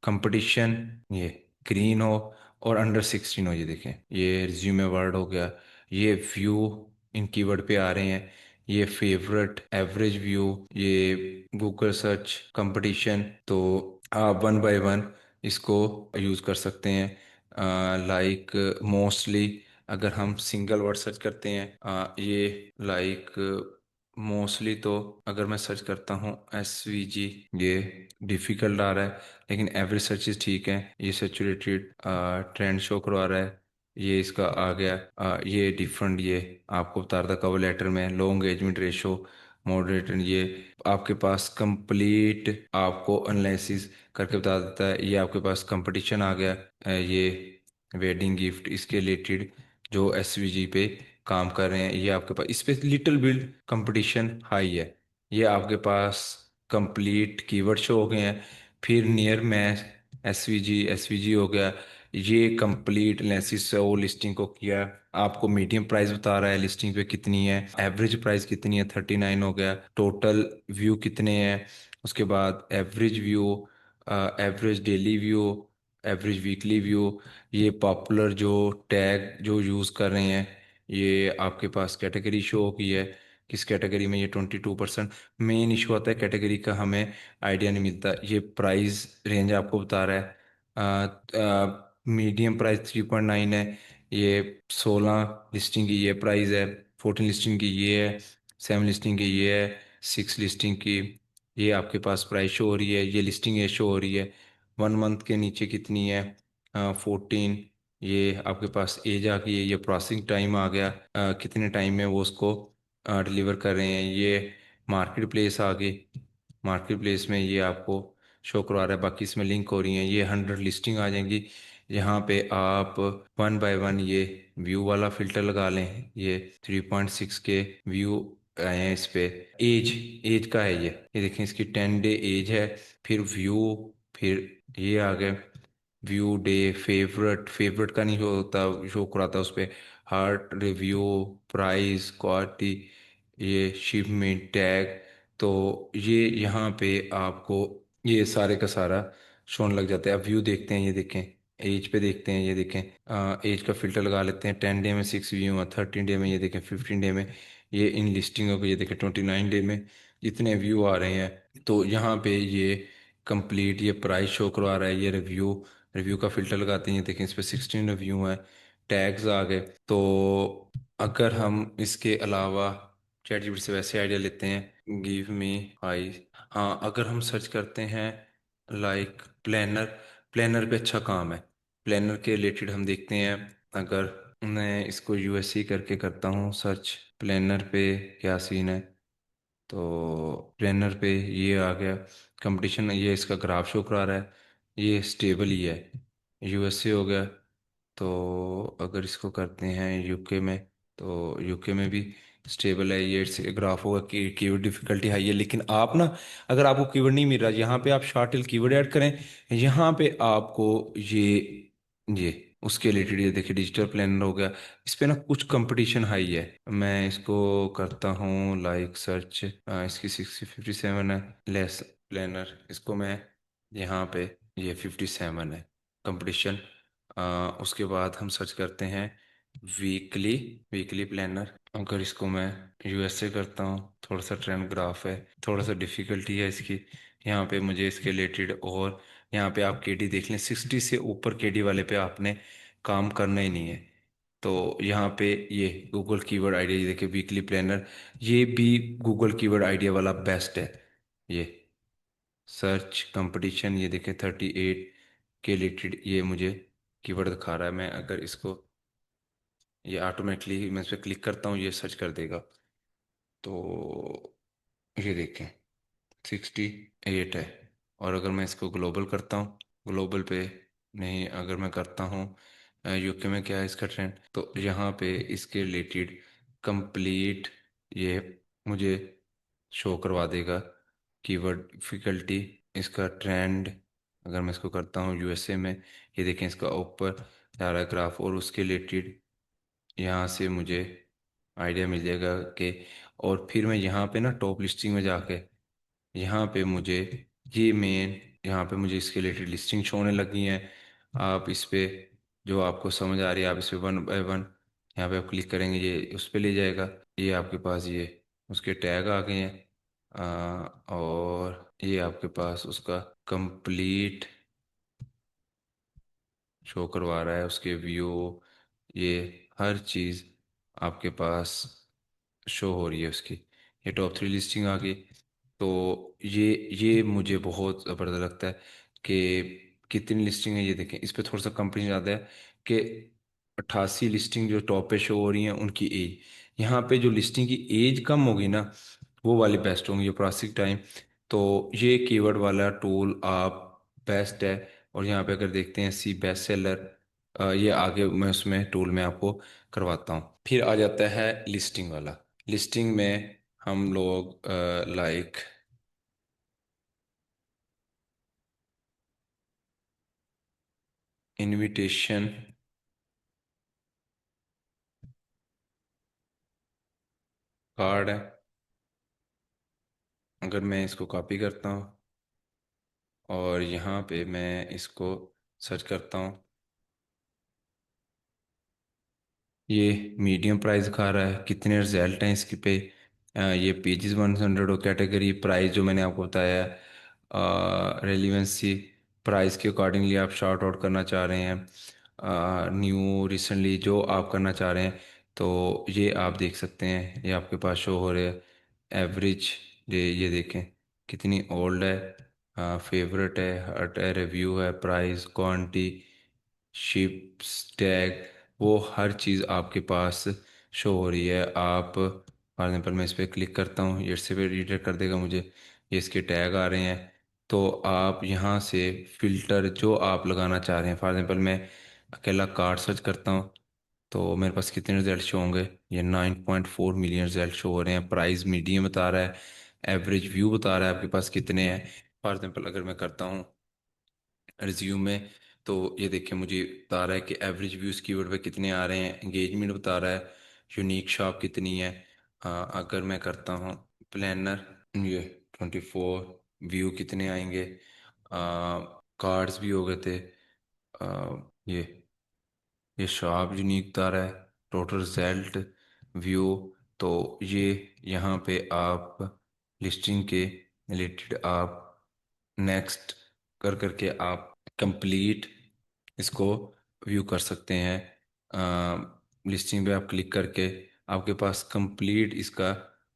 कंपटीशन, ये ग्रीन हो, और अंडर 16 हो। ये देखें, ये रिज्यूमे वर्ड हो गया, ये व्यू इन कीवर्ड पे आ रहे हैं, ये फेवरेट, एवरेज व्यू, ये गूगल सर्च, कंपटीशन। तो आप वन बाय वन इसको यूज़ कर सकते हैं। लाइक मोस्टली अगर हम सिंगल वर्ड सर्च करते हैं, ये लाइक मोस्टली, तो अगर मैं सर्च करता हूँ SVG, ये डिफ़िकल्ट आ रहा है, लेकिन एवरेज सर्चेस ठीक है। ये सेचुरेटेड ट्रेंड शो करवा रहा है, ये इसका आ गया। ये डिफरेंट, ये आपको बता रहा था कवर लेटर में, लो एंगेजमेंट रेशो, मॉडरेट, ये आपके पास कंप्लीट आपको एनालिसिस करके बता देता है। ये आपके पास कंपटीशन आ गया। ये वेडिंग गिफ्ट, इसके रिलेटेड जो SVG पे काम कर रहे हैं, ये आपके पास इस पे लिटिल बिल्ड कंपटीशन हाई है। ये आपके पास कंप्लीट कीवर्ड शो हो गए हैं। फिर नियर मैच SVG हो गया, ये कंप्लीट एनालिसिस से वो लिस्टिंग को किया। आपको मीडियम प्राइस बता रहा है लिस्टिंग पे कितनी है, एवरेज प्राइस कितनी है, 39 हो गया, टोटल व्यू कितने हैं, उसके बाद average view, average daily view, average weekly view, ये पॉपुलर जो टैग जो यूज़ कर रहे हैं, ये आपके पास कैटेगरी शो की है, किस कैटेगरी में। ये 22%। मेन इशू आता है कैटेगरी का, हमें आइडिया नहीं मिलता। ये प्राइस रेंज आपको बता रहा है, मीडियम प्राइस 3.9 है, ये 16 लिस्टिंग की ये प्राइस है, 14 लिस्टिंग की ये है, 7 लिस्टिंग की ये है, 6 लिस्टिंग की ये आपके पास प्राइस शो हो रही है, ये लिस्टिंग ये शो हो रही है। 1 मंथ के नीचे कितनी है, 14। ये आपके पास एज आ गई है, ये प्रोसेसिंग टाइम आ गया, कितने टाइम में वो उसको डिलीवर कर रहे हैं। ये मार्केट प्लेस आ गई, मार्केट प्लेस में ये आपको शो करवा रहा है, बाकी इसमें लिंक हो रही हैं। ये 100 लिस्टिंग आ जाएंगी। यहाँ पे आप वन बाय वन ये व्यू वाला फिल्टर लगा लें। ये 3.6 के व्यू आए हैं इस पे। एज, एज का है ये देखें, इसकी 10 डे एज है। फिर व्यू, फिर ये आ गए व्यू डे, फेवरेट, फेवरेट का नहीं शो होता, शो कराता उस पे, हार्ट रिव्यू, प्राइस, क्वालिटी, ये शिपमेंट टैग। तो ये यहाँ पे आपको ये सारे का सारा शोन लग जाता है। अब व्यू देखते हैं, ये देखें, एज पे देखते हैं, ये देखें, एज का फिल्टर लगा लेते हैं। 10 डे में 6 व्यू है, 13 डे में ये देखें, 15 डे में ये इन लिस्टिंगों को, ये देखें 29 डे में इतने व्यू आ रहे हैं। तो यहाँ पे ये कंप्लीट ये प्राइस शो करवा रहा है। ये रिव्यू, रिव्यू का फिल्टर लगाते हैं, ये देखें इस पे 16 रिव्यू है, टैग्स आ गए। तो अगर हम इसके अलावा चैट जीपीटी से वैसे आइडिया लेते हैं, गिव मी आई, हाँ, अगर हम सर्च करते हैं लाइक प्लानर, प्लानर पे अच्छा काम है, प्लानर के रिलेटेड हम देखते हैं। अगर मैं इसको यूएससी करके करता हूँ सर्च, प्लानर पे क्या सीन है, तो प्लानर पे ये आ गया कंपटीशन, ये इसका ग्राफ शो करा रहा है, ये स्टेबल ही है। यूएसए हो गया। तो अगर इसको करते हैं यूके में, तो यूके में भी स्टेबल है। ये इससे ग्राफ होगा कि कीवर्ड डिफिकल्टी हाई है। लेकिन आप ना, अगर आपको कीवर्ड नहीं मिल रहा, यहाँ पे आप शार्टिल कीवर्ड ऐड करें, यहाँ पे आपको ये उसके रिलेटेड, ये देखिए डिजिटल प्लानर हो गया, इस पे ना कुछ कंपटीशन हाई है। मैं इसको करता हूँ लाइक सर्च, इसकी 57 है, लेस प्लानर, इसको मैं यहाँ पे, ये 57 है कंपटीशन। उसके बाद हम सर्च करते हैं वीकली, वीकली प्लानर। अगर इसको मैं यूएसए करता हूँ, थोड़ा सा ट्रेंड ग्राफ है, थोड़ा सा डिफ़िकल्टी है इसकी, यहाँ पे मुझे इसके रिलेटेड, और यहाँ पे आप केडी देख लें, 60 से ऊपर केडी वाले पे आपने काम करना ही नहीं है। तो यहाँ पे ये गूगल कीवर्ड आइडिया, ये देखिए वीकली प्लानर, ये भी गूगल कीवर्ड आइडिया वाला बेस्ट है। ये सर्च कंपटीशन, ये देखें 38 के रिलेटेड ये मुझे कीवर्ड दिखा रहा है। मैं अगर इसको, ये ऑटोमेटिकली मैं इस पर क्लिक करता हूँ, ये सर्च कर देगा। तो ये देखें 68 है। और अगर मैं इसको ग्लोबल करता हूँ, ग्लोबल पे नहीं, अगर मैं करता हूँ यूके में क्या है इसका ट्रेंड, तो यहाँ पे इसके रिलेटेड कंप्लीट ये मुझे शो करवा देगा कीवर्ड डिफिकल्टी, इसका ट्रेंड। अगर मैं इसको करता हूँ यूएसए में, ये देखें इसका ऊपर पैराग्राफ और उसके रिलेटेड यहाँ से मुझे आइडिया मिल जाएगा कि, और फिर मैं यहाँ पे ना टॉप लिस्टिंग में जाके यहाँ पे मुझे ये मेन, यहाँ पे मुझे इसके रिलेटेड लिस्टिंग शो होने लगी हैं। आप इस पे जो आपको समझ आ रही है आप इस पे वन बाय वन यहाँ पे आप क्लिक करेंगे, ये उस पे ले जाएगा। ये आपके पास ये उसके टैग आ गए हैं। और ये आपके पास उसका कंप्लीट शो करवा रहा है, उसके व्यू, ये हर चीज़ आपके पास शो हो रही है उसकी। ये टॉप थ्री लिस्टिंग आ गई। तो ये मुझे बहुत ज़बरदस्त लगता है कि कितनी लिस्टिंग है। ये देखें, इस पे थोड़ा सा कंपनी ज़्यादा है कि 88 लिस्टिंग जो टॉप पे शो हो रही हैं उनकी एज, यहाँ पे जो लिस्टिंग की एज कम होगी ना वो वाली बेस्ट होंगी, ये प्रोसेसिंग टाइम। तो ये कीवर्ड वाला टूल आप बेस्ट है। और यहाँ पे अगर देखते हैं सी बेस्ट सेलर, ये आगे मैं उसमें टूल में आपको करवाता हूँ। फिर आ जाता है लिस्टिंग वाला। लिस्टिंग में हम लोग लाइक इनविटेशन कार्ड है, अगर मैं इसको कॉपी करता हूँ और यहाँ पे मैं इसको सर्च करता हूँ, ये मीडियम प्राइस दिखा रहा है, कितने रिजल्ट हैं इसके पे। ये पेजेस 100 और कैटेगरी प्राइस जो मैंने आपको बताया है, रेलिवेंसी प्राइस के अकॉर्डिंगली आप शार्ट आउट करना चाह रहे हैं, न्यू रिसेंटली जो आप करना चाह रहे हैं। तो ये आप देख सकते हैं, ये आपके पास शो हो रहा है एवरेज। ये देखें कितनी ओल्ड है, फेवरेट है, हर्ट है, रिव्यू है, प्राइस, क्वांटिटी, शिप्स टैग, वो हर चीज़ आपके पास शो हो रही है। आप फॉर एग्जाम्पल मैं इस पर क्लिक करता हूँ, ये से भी रीडर कर देगा मुझे, ये इसके टैग आ रहे हैं। तो आप यहाँ से फ़िल्टर जो आप लगाना चाह रहे हैं, फॉर एग्जाम्पल मैं अकेला कार्ड सर्च करता हूँ तो मेरे पास कितने रिजल्ट शो होंगे, ये 9.4 मिलियन रिजल्ट शो हो रहे हैं। प्राइस मीडियम बता रहा है, एवरेज व्यू बता रहा है आपके पास कितने हैं। फॉर एग्जाम्पल अगर मैं करता हूँ रिज्यूम में, तो ये देखिए मुझे बता रहा है कि एवरेज व्यूज़ कीवर्ड पे कितने आ रहे हैं, एंगेजमेंट बता रहा है, यूनिक शॉप कितनी है। अगर मैं करता हूँ प्लानर, ये 24 व्यू कितने आएंगे। कार्ड्स भी हो गए थे। ये शॉप यूनिक बता रहा है, टोटल रिजल्ट, व्यू। तो ये यहाँ पे आप लिस्टिंग के रिलेटेड आप नेक्स्ट कर करके आप कंप्लीट इसको व्यू कर सकते हैं। लिस्टिंग पे आप क्लिक करके आपके पास कंप्लीट इसका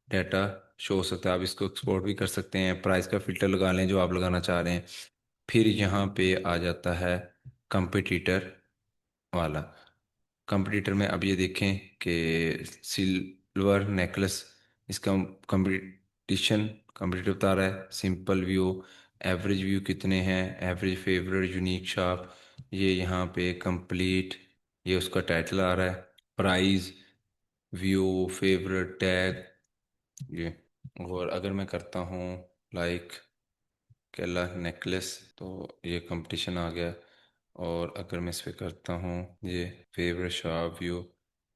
डाटा शो हो सकता है। आप इसको एक्सपोर्ट भी कर सकते हैं, प्राइस का फिल्टर लगा लें जो आप लगाना चाह रहे हैं। फिर यहाँ पे आ जाता है कंपटीटर वाला। कंपटीटर में अब ये देखें कि सिल्वर नेकलेस, इसका कंपटीशन कंपटीटर बता रहा है, सिंपल व्यू, एवरेज व्यू कितने हैं, एवरेज फेवरेट, यूनिक शॉप, ये यहाँ पे कंप्लीट, ये उसका टाइटल आ रहा है, प्राइस, व्यू, फेवरेट, टैग, ये। और अगर मैं करता हूँ लाइक केला नेकलेस, तो ये कंपटीशन आ गया। और अगर मैं इस पे करता हूँ ये फेवरेट शॉप व्यू,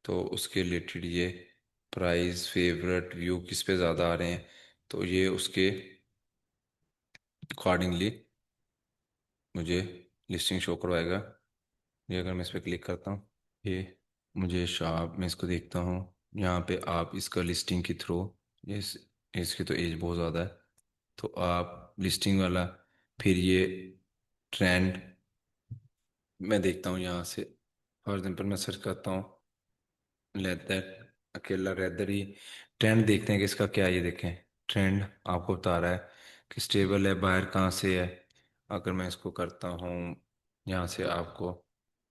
तो उसके रिलेटेड ये प्राइस, फेवरेट, व्यू किस पे ज़्यादा आ रहे हैं, तो ये उसके अकॉर्डिंगली मुझे लिस्टिंग शो करवाएगा। ये अगर मैं इस पर क्लिक करता हूँ, ये मुझे शॉप में इसको देखता हूँ, यहाँ पे आप इसका लिस्टिंग के थ्रू, ये इसकी तो एज बहुत ज़्यादा है, तो आप लिस्टिंग वाला, फिर ये ट्रेंड मैं देखता हूँ यहाँ से। फॉर एग्जाम्पल मैं सर्च करता हूँ लेदर, अकेला रेदर ही, ट्रेंड देखते हैं कि इसका क्या है। ये देखें ट्रेंड आपको बता रहा है कि स्टेबल है, बाहर कहाँ से है। अगर मैं इसको करता हूँ यहाँ से आपको,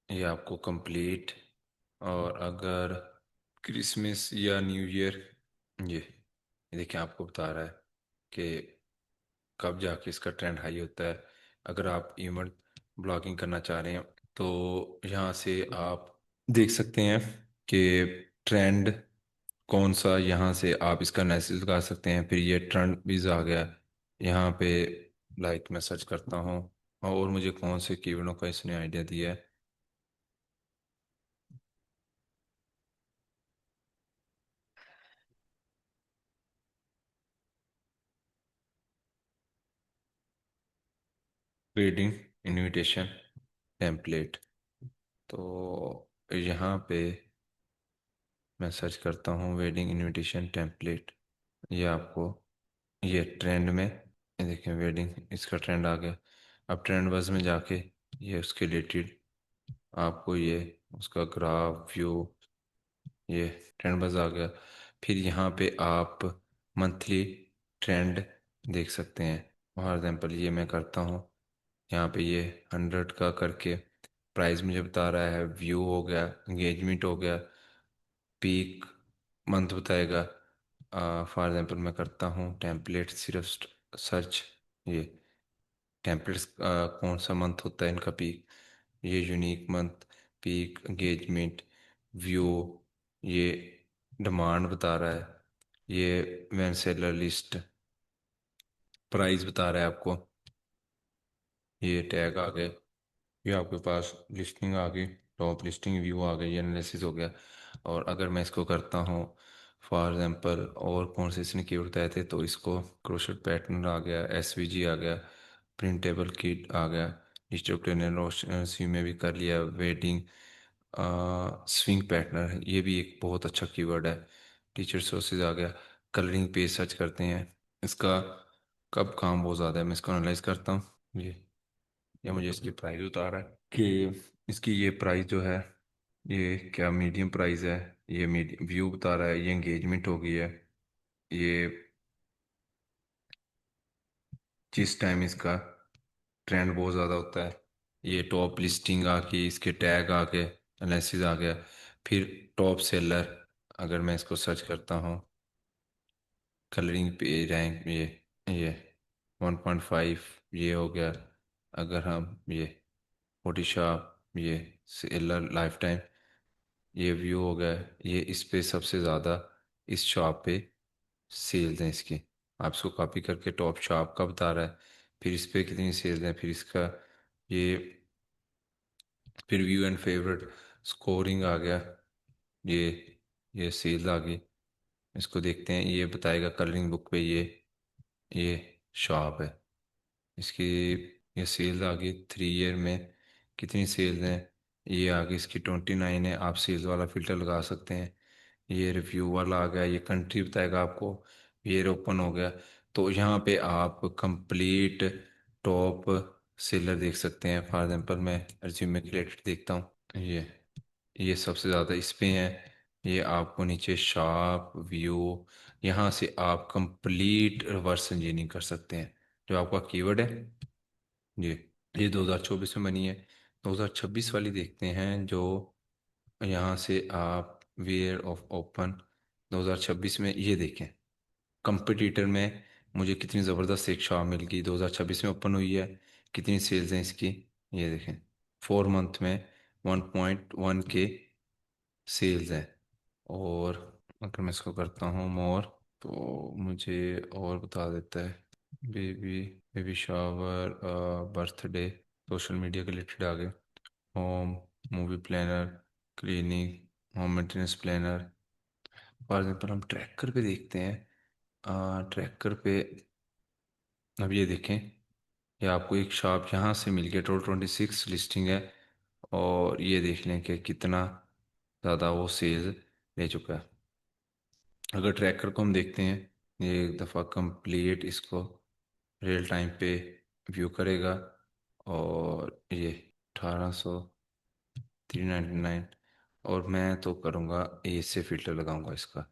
ये आपको कंप्लीट, और अगर क्रिसमस या न्यू ईयर, ये देखिए आपको बता रहा है कि कब जाके इसका ट्रेंड हाई होता है। अगर आप इवेंट ब्लॉगिंग करना चाह रहे हैं तो यहाँ से आप देख सकते हैं कि ट्रेंड कौन सा, यहाँ से आप इसका एनालिसिस लगा सकते हैं। फिर ये ट्रेंड भी आ गया यहाँ पे, लाइक मैं सर्च करता हूँ और मुझे कौन से कीवर्डों का इसने आइडिया दिया है। Wedding invitation template. तो यहाँ पे मैं सर्च करता हूँ वेडिंग इनविटेशन टेम्पलेट। ये आपको, ये ट्रेंड में, ये देखें वेडिंग, इसका ट्रेंड आ गया। अब ट्रेंड बज़ में जाके ये उसके रिलेटेड आपको ये उसका ग्राफ व्यू, ये ट्रेंड बज़ आ गया। फिर यहाँ पे आप मंथली ट्रेंड देख सकते हैं। फॉर एग्जांपल ये मैं करता हूँ, यहाँ पे ये 100 का करके प्राइस मुझे बता रहा है, व्यू हो गया, एंगेजमेंट हो गया, पीक मंथ बताएगा। फॉर एग्जांपल मैं करता हूँ टेम्पलेट, सिर्फ सर्च, ये टेम्पलेट्स कौन सा मंथ होता है इनका पीक, ये unique month, peak, engagement, view, ये डिमांड बता रहा है, ये वैन सेलर लिस्ट, प्राइस बता रहा है आपको, ये टैग आ गए, ये आपके पास लिस्टिंग आ गई, टॉप लिस्टिंग व्यू आ गई, ये एनालिसिस हो गया। और अगर मैं इसको करता हूँ फॉर एग्जांपल, और कौन से इसने कीवर्ड बताए थे, तो इसको क्रोशेट पैटर्न आ गया, एसवीजी आ गया, प्रिंटेबल किट आ गया, डिजिटल प्लेनर रोशनी में भी कर लिया, वेडिंग स्विंग पैटर्न, ये भी एक बहुत अच्छा कीवर्ड है। टीचर सोर्सेज आ गया, कलरिंग पेज सर्च करते हैं, इसका कब काम बहुत ज़्यादा है, मैं इसको एनालाइज करता हूँ। ये मुझे इसकी प्राइस बता रहा है कि इसकी ये प्राइस जो है, ये क्या मीडियम प्राइस है, ये मीडियम व्यू बता रहा है, ये एंगेजमेंट हो गई है, ये जिस टाइम इसका ट्रेंड बहुत ज़्यादा होता है, ये टॉप लिस्टिंग आ गई, इसके टैग आ गए, एनालिसिस आ गया। फिर टॉप सेलर, अगर मैं इसको सर्च करता हूँ, कलरिंग पे रैंक, ये 1.5 ये हो गया। अगर हम ये फोटोशॉप, ये सेलर लाइफ टाइम, ये व्यू हो गया, ये इस पे सबसे ज़्यादा इस शॉप पे सेल्स हैं इसकी। आप इसको कॉपी करके टॉप शॉप का बता रहा है, फिर इस पे कितनी सेल्स हैं, फिर इसका ये, फिर व्यू एंड फेवरेट, स्कोरिंग आ गया, ये ये सेल्स आ गई। इसको देखते हैं, ये बताएगा कलरिंग बुक पे ये शॉप है इसकी, ये सेल्स आ गई 3 ईयर में कितनी सेल्स हैं, ये आ गई इसकी 29 है। आप सेल्स वाला फिल्टर लगा सकते हैं। ये रिव्यू वाला आ गया, ये कंट्री बताएगा आपको, ये ओपन हो गया। तो यहाँ पे आप कंप्लीट टॉप सेलर देख सकते हैं। फॉर एग्जांपल मैं रिज्यूमे रिलेटेड देखता हूँ, ये सबसे ज़्यादा इस पे है। ये आपको नीचे शार्प व्यू, यहाँ से आप कंप्लीट रिवर्स इंजीनियरिंग कर सकते हैं, जो आपका कीवर्ड है। जी, ये 2024 में बनी है। 2026 वाली देखते हैं, जो यहाँ से आप वेयर ऑफ ओपन 2026 में ये देखें, कंपटीटर में मुझे कितनी ज़बरदस्त एक शॉप मिल गई, 2026 में ओपन हुई है, कितनी सेल्स हैं इसकी, ये देखें 4 मंथ में 1.1 के सेल्स हैं। और अगर मैं इसको करता हूँ मोर, तो मुझे और बता देता है, baby baby shower, birthday, social media के रिलेटेड आ गए, home, movie planner, cleaning, home maintenance planner. For example हम ट्रैकर पे देखते हैं, ट्रैकर पे अब ये देखें, ये आपको एक शॉप यहाँ से मिल गया, टोटल 26 लिस्टिंग है। और ये देख लें कि कितना ज़्यादा वो सेल्स ले चुका है। अगर ट्रैकर को हम देखते हैं, ये एक दफ़ा कंप्लीट इसको रियल टाइम पे व्यू करेगा, और ये 1800, 399, और मैं तो करूँगा ए से फिल्टर लगाऊंगा इसका,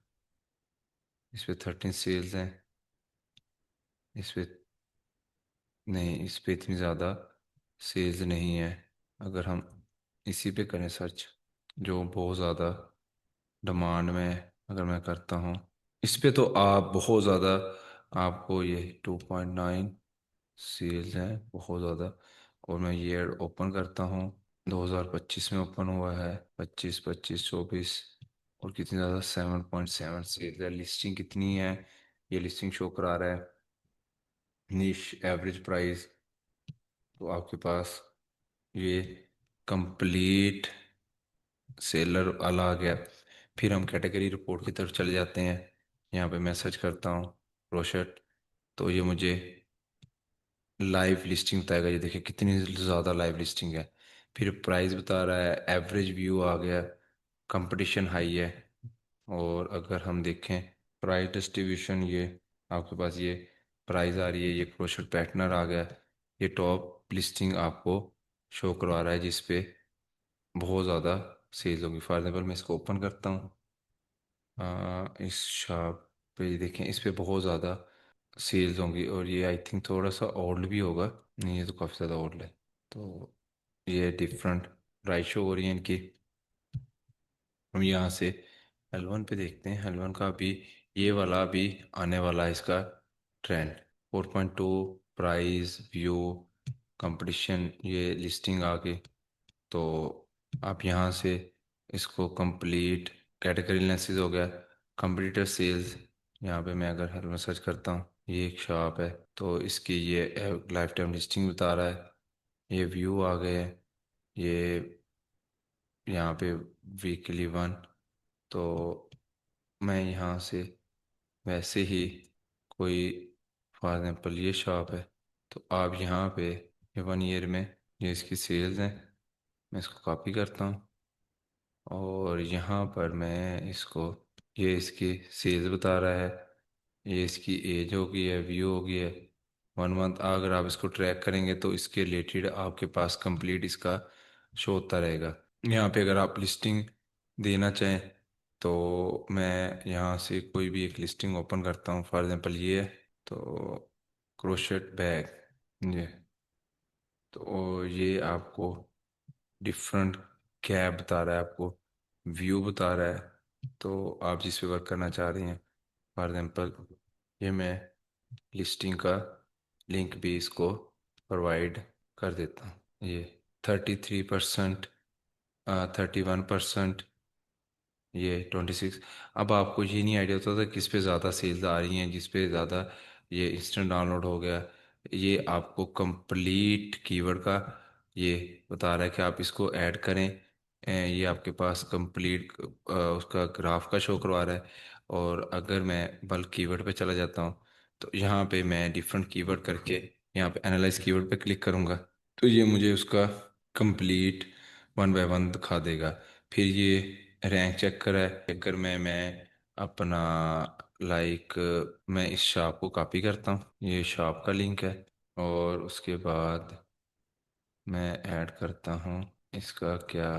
इस पे 13 सेल्स हैं, इस पे नहीं, इस पे इतनी ज़्यादा सेल्स नहीं है। अगर हम इसी पे करें सर्च, जो बहुत ज़्यादा डिमांड में है, अगर मैं करता हूँ इस पे, तो आप बहुत ज़्यादा, आपको ये 2.9 सेल्स हैं, बहुत ज़्यादा। और मैं ये ऐड ओपन करता हूँ, 2025 में ओपन हुआ है, 25, 25, 24, और कितनी ज़्यादा, 7.7 सेल्स है। लिस्टिंग कितनी है, ये लिस्टिंग शो करा रहा है। निश एवरेज प्राइस, तो आपके पास ये कंप्लीट सेलर वाला आ गया। फिर हम कैटेगरी रिपोर्ट की तरफ चले जाते हैं। यहाँ पे मैं सर्च करता हूँ क्रोशेट, तो ये मुझे लाइव लिस्टिंग बताएगा, ये देखिए कितनी ज़्यादा लाइव लिस्टिंग है। फिर प्राइस बता रहा है, एवरेज व्यू आ गया, कंपटीशन हाई है। और अगर हम देखें प्राइस डिस्ट्रीब्यूशन, ये आपके पास ये प्राइस आ रही है, ये क्रोशर पैटर्नर आ गया। ये टॉप लिस्टिंग आपको शो करवा रहा है जिस पे बहुत ज़्यादा सेल होगी। फॉर एग्जाम्पल मैं इसको ओपन करता हूँ, इस शॉप पे ये देखें, इस पे बहुत ज़्यादा सेल्स होंगी। और ये आई थिंक थोड़ा सा ओल्ड भी होगा, नहीं ये तो काफ़ी ज़्यादा ओल्ड है। तो ये डिफरेंट प्राइस शो हो रही है इनकी। हम यहाँ से L1 पे देखते हैं, L1 का भी ये वाला भी आने वाला है इसका ट्रेंड। 4.2 प्राइस व्यू कंपटीशन, ये लिस्टिंग आ गई। तो आप यहाँ से इसको कंप्लीट कैटेगरी एनालिसिस हो गया, कंप्यूटर सेल्स। यहाँ पे मैं अगर हेल्प में सर्च करता हूँ, ये एक शॉप है तो इसकी ये लाइफ टाइम लिस्टिंग बता रहा है। ये व्यू आ गए, ये यहाँ पे वीकली वन। तो मैं यहाँ से वैसे ही कोई, फॉर एग्जांपल ये शॉप है, तो आप यहाँ पे ये 1 ईयर में ये इसकी सेल्स हैं। मैं इसको कॉपी करता हूँ और यहाँ पर मैं इसको, ये इसकी सेल्स बता रहा है, ये इसकी एज हो गई है, व्यू हो गई है, 1 मंथ। अगर आप इसको ट्रैक करेंगे तो इसके रिलेटेड आपके पास कंप्लीट इसका शो होता रहेगा। यहाँ पे अगर आप लिस्टिंग देना चाहें तो मैं यहाँ से कोई भी एक लिस्टिंग ओपन करता हूँ, फॉर एग्जांपल ये है। तो क्रोशेट बैग, ये तो ये आपको डिफरेंट कैब बता रहा है, आपको व्यू बता रहा है। तो आप जिस पे वर्क करना चाह रही हैं, फॉर एग्जांपल ये मैं लिस्टिंग का लिंक भी इसको प्रोवाइड कर देता हूँ। ये 33%, 31%, ये 26। अब आपको ये नहीं आइडिया होता था किस पे ज़्यादा सेल्स आ रही हैं, जिस पे ज़्यादा ये इंस्टेंट डाउनलोड हो गया। ये आपको कंप्लीट कीवर्ड का ये बता रहा है कि आप इसको ऐड करें। ये आपके पास कंप्लीट उसका ग्राफ का शो करवा रहा है। और अगर मैं बल्क कीवर्ड पे चला जाता हूँ तो यहाँ पे मैं डिफरेंट कीवर्ड करके यहाँ पे एनालाइज कीवर्ड पे क्लिक करूँगा, तो ये मुझे उसका कंप्लीट 1 बाय 1 दिखा देगा। फिर ये रैंक चेक करा है, चेकर में मैं अपना लाइक मैं इस शॉप को कॉपी करता हूँ, ये शॉप का लिंक है। और उसके बाद मैं ऐड करता हूँ इसका क्या,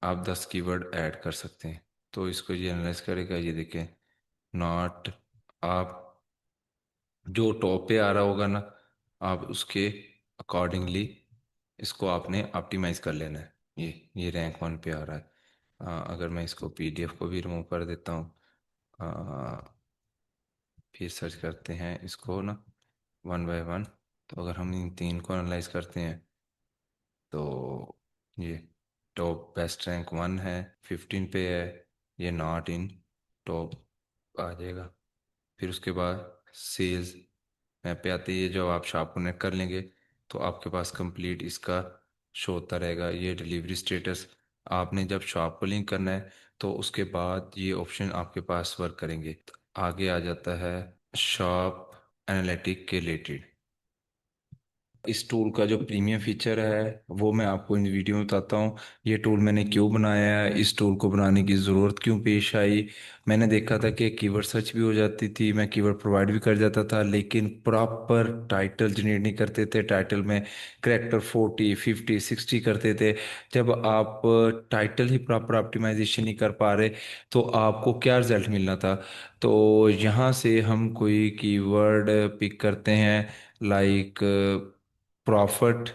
आप 10 कीवर्ड ऐड कर सकते हैं। तो इसको ये एनालाइज करेगा, ये देखें नॉट, आप जो टॉप पे आ रहा होगा ना, आप उसके अकॉर्डिंगली इसको आपने ऑप्टिमाइज कर लेना है। ये रैंक 1 पे आ रहा है। अगर मैं इसको पीडीएफ को भी रिमूव कर देता हूँ, फिर सर्च करते हैं इसको ना 1 बाय 1। तो अगर हम इन तीन को एनालाइज करते हैं तो ये टॉप बेस्ट रैंक 1 है, 15 पे है, ये नॉट इन टॉप आ जाएगा। फिर उसके बाद सेल्स मैप पे आते ही जब आप शॉप कनेक्ट कर लेंगे तो आपके पास कंप्लीट इसका शो होता रहेगा। ये डिलीवरी स्टेटस, आपने जब शॉप को लिंक करना है तो उसके बाद ये ऑप्शन आपके पास वर्क करेंगे। आगे आ जाता है शॉप एनालिटिक के रिलेटेड। इस टूल का जो प्रीमियम फीचर है वो मैं आपको इन वीडियो में बताता हूँ। ये टूल मैंने क्यों बनाया है, इस टूल को बनाने की ज़रूरत क्यों पेश आई। मैंने देखा था कि कीवर्ड सर्च भी हो जाती थी, मैं कीवर्ड प्रोवाइड भी कर जाता था, लेकिन प्रॉपर टाइटल जनरेट नहीं करते थे। टाइटल में करेक्टर 40 50 60 करते थे। जब आप टाइटल ही प्रॉपर ऑप्टिमाइजेशन नहीं कर पा रहे तो आपको क्या रिजल्ट मिलना था। तो यहाँ से हम कोई कीवर्ड पिक करते हैं, like profit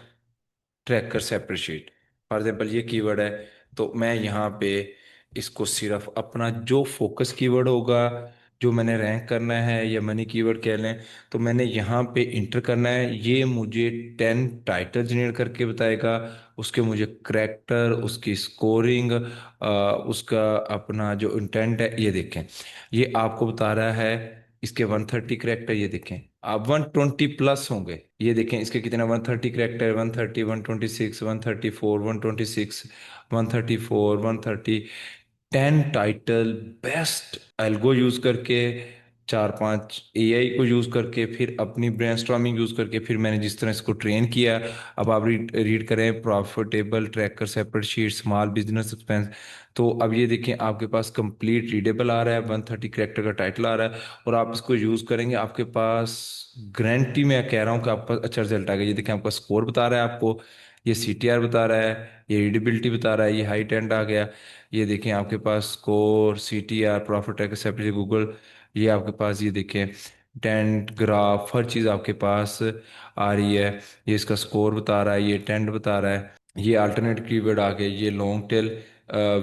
tracker separate sheet, for example ये कीवर्ड है। तो मैं यहाँ पे इसको सिर्फ अपना जो फोकस कीवर्ड होगा, जो मैंने रैंक करना है या मनी कीवर्ड कह लें, तो मैंने यहाँ पे इंटर करना है। ये मुझे 10 टाइटल जनरेट करके बताएगा, उसके मुझे करेक्टर, उसकी स्कोरिंग, उसका अपना जो इंटेंट है। ये देखें, ये आपको बता रहा है इसके 130 करेक्टर। ये देखें आप 120+ होंगे। ये देखें इसके कितने 130 character, 130, 126, 134, 126, 134, 130। 10 title best algo use करके चार पांच एआई को यूज करके, फिर अपनी ब्रेनस्टॉर्मिंग यूज करके, फिर मैंने जिस तरह इसको ट्रेन किया। अब आप रीड रीड करें, profitable tracker, separate sheet, small business expense. तो अब ये देखें, आपके पास कंप्लीट रीडेबल आ रहा है, 130 कैरेक्टर का टाइटल आ रहा है, और आप इसको यूज करेंगे, आपके पास गारंटी मैं कह रहा हूँ कि आपका अच्छा रिजल्ट आएगा। ये देखें, आपका स्कोर बता रहा है आपको, ये सीटीआर बता रहा है, ये रीडेबिलिटी बता रहा है, ये हाई टेंड आ गया। ये देखें आपके पास score, CTR, profit tracker, separate Google, ये आपके पास, ये देखें टेंट ग्राफ, हर चीज़ आपके पास आ रही है। ये इसका स्कोर बता रहा है, ये टेंट बता रहा है, ये अल्टरनेट कीवर्ड आ गए, ये लॉन्ग टेल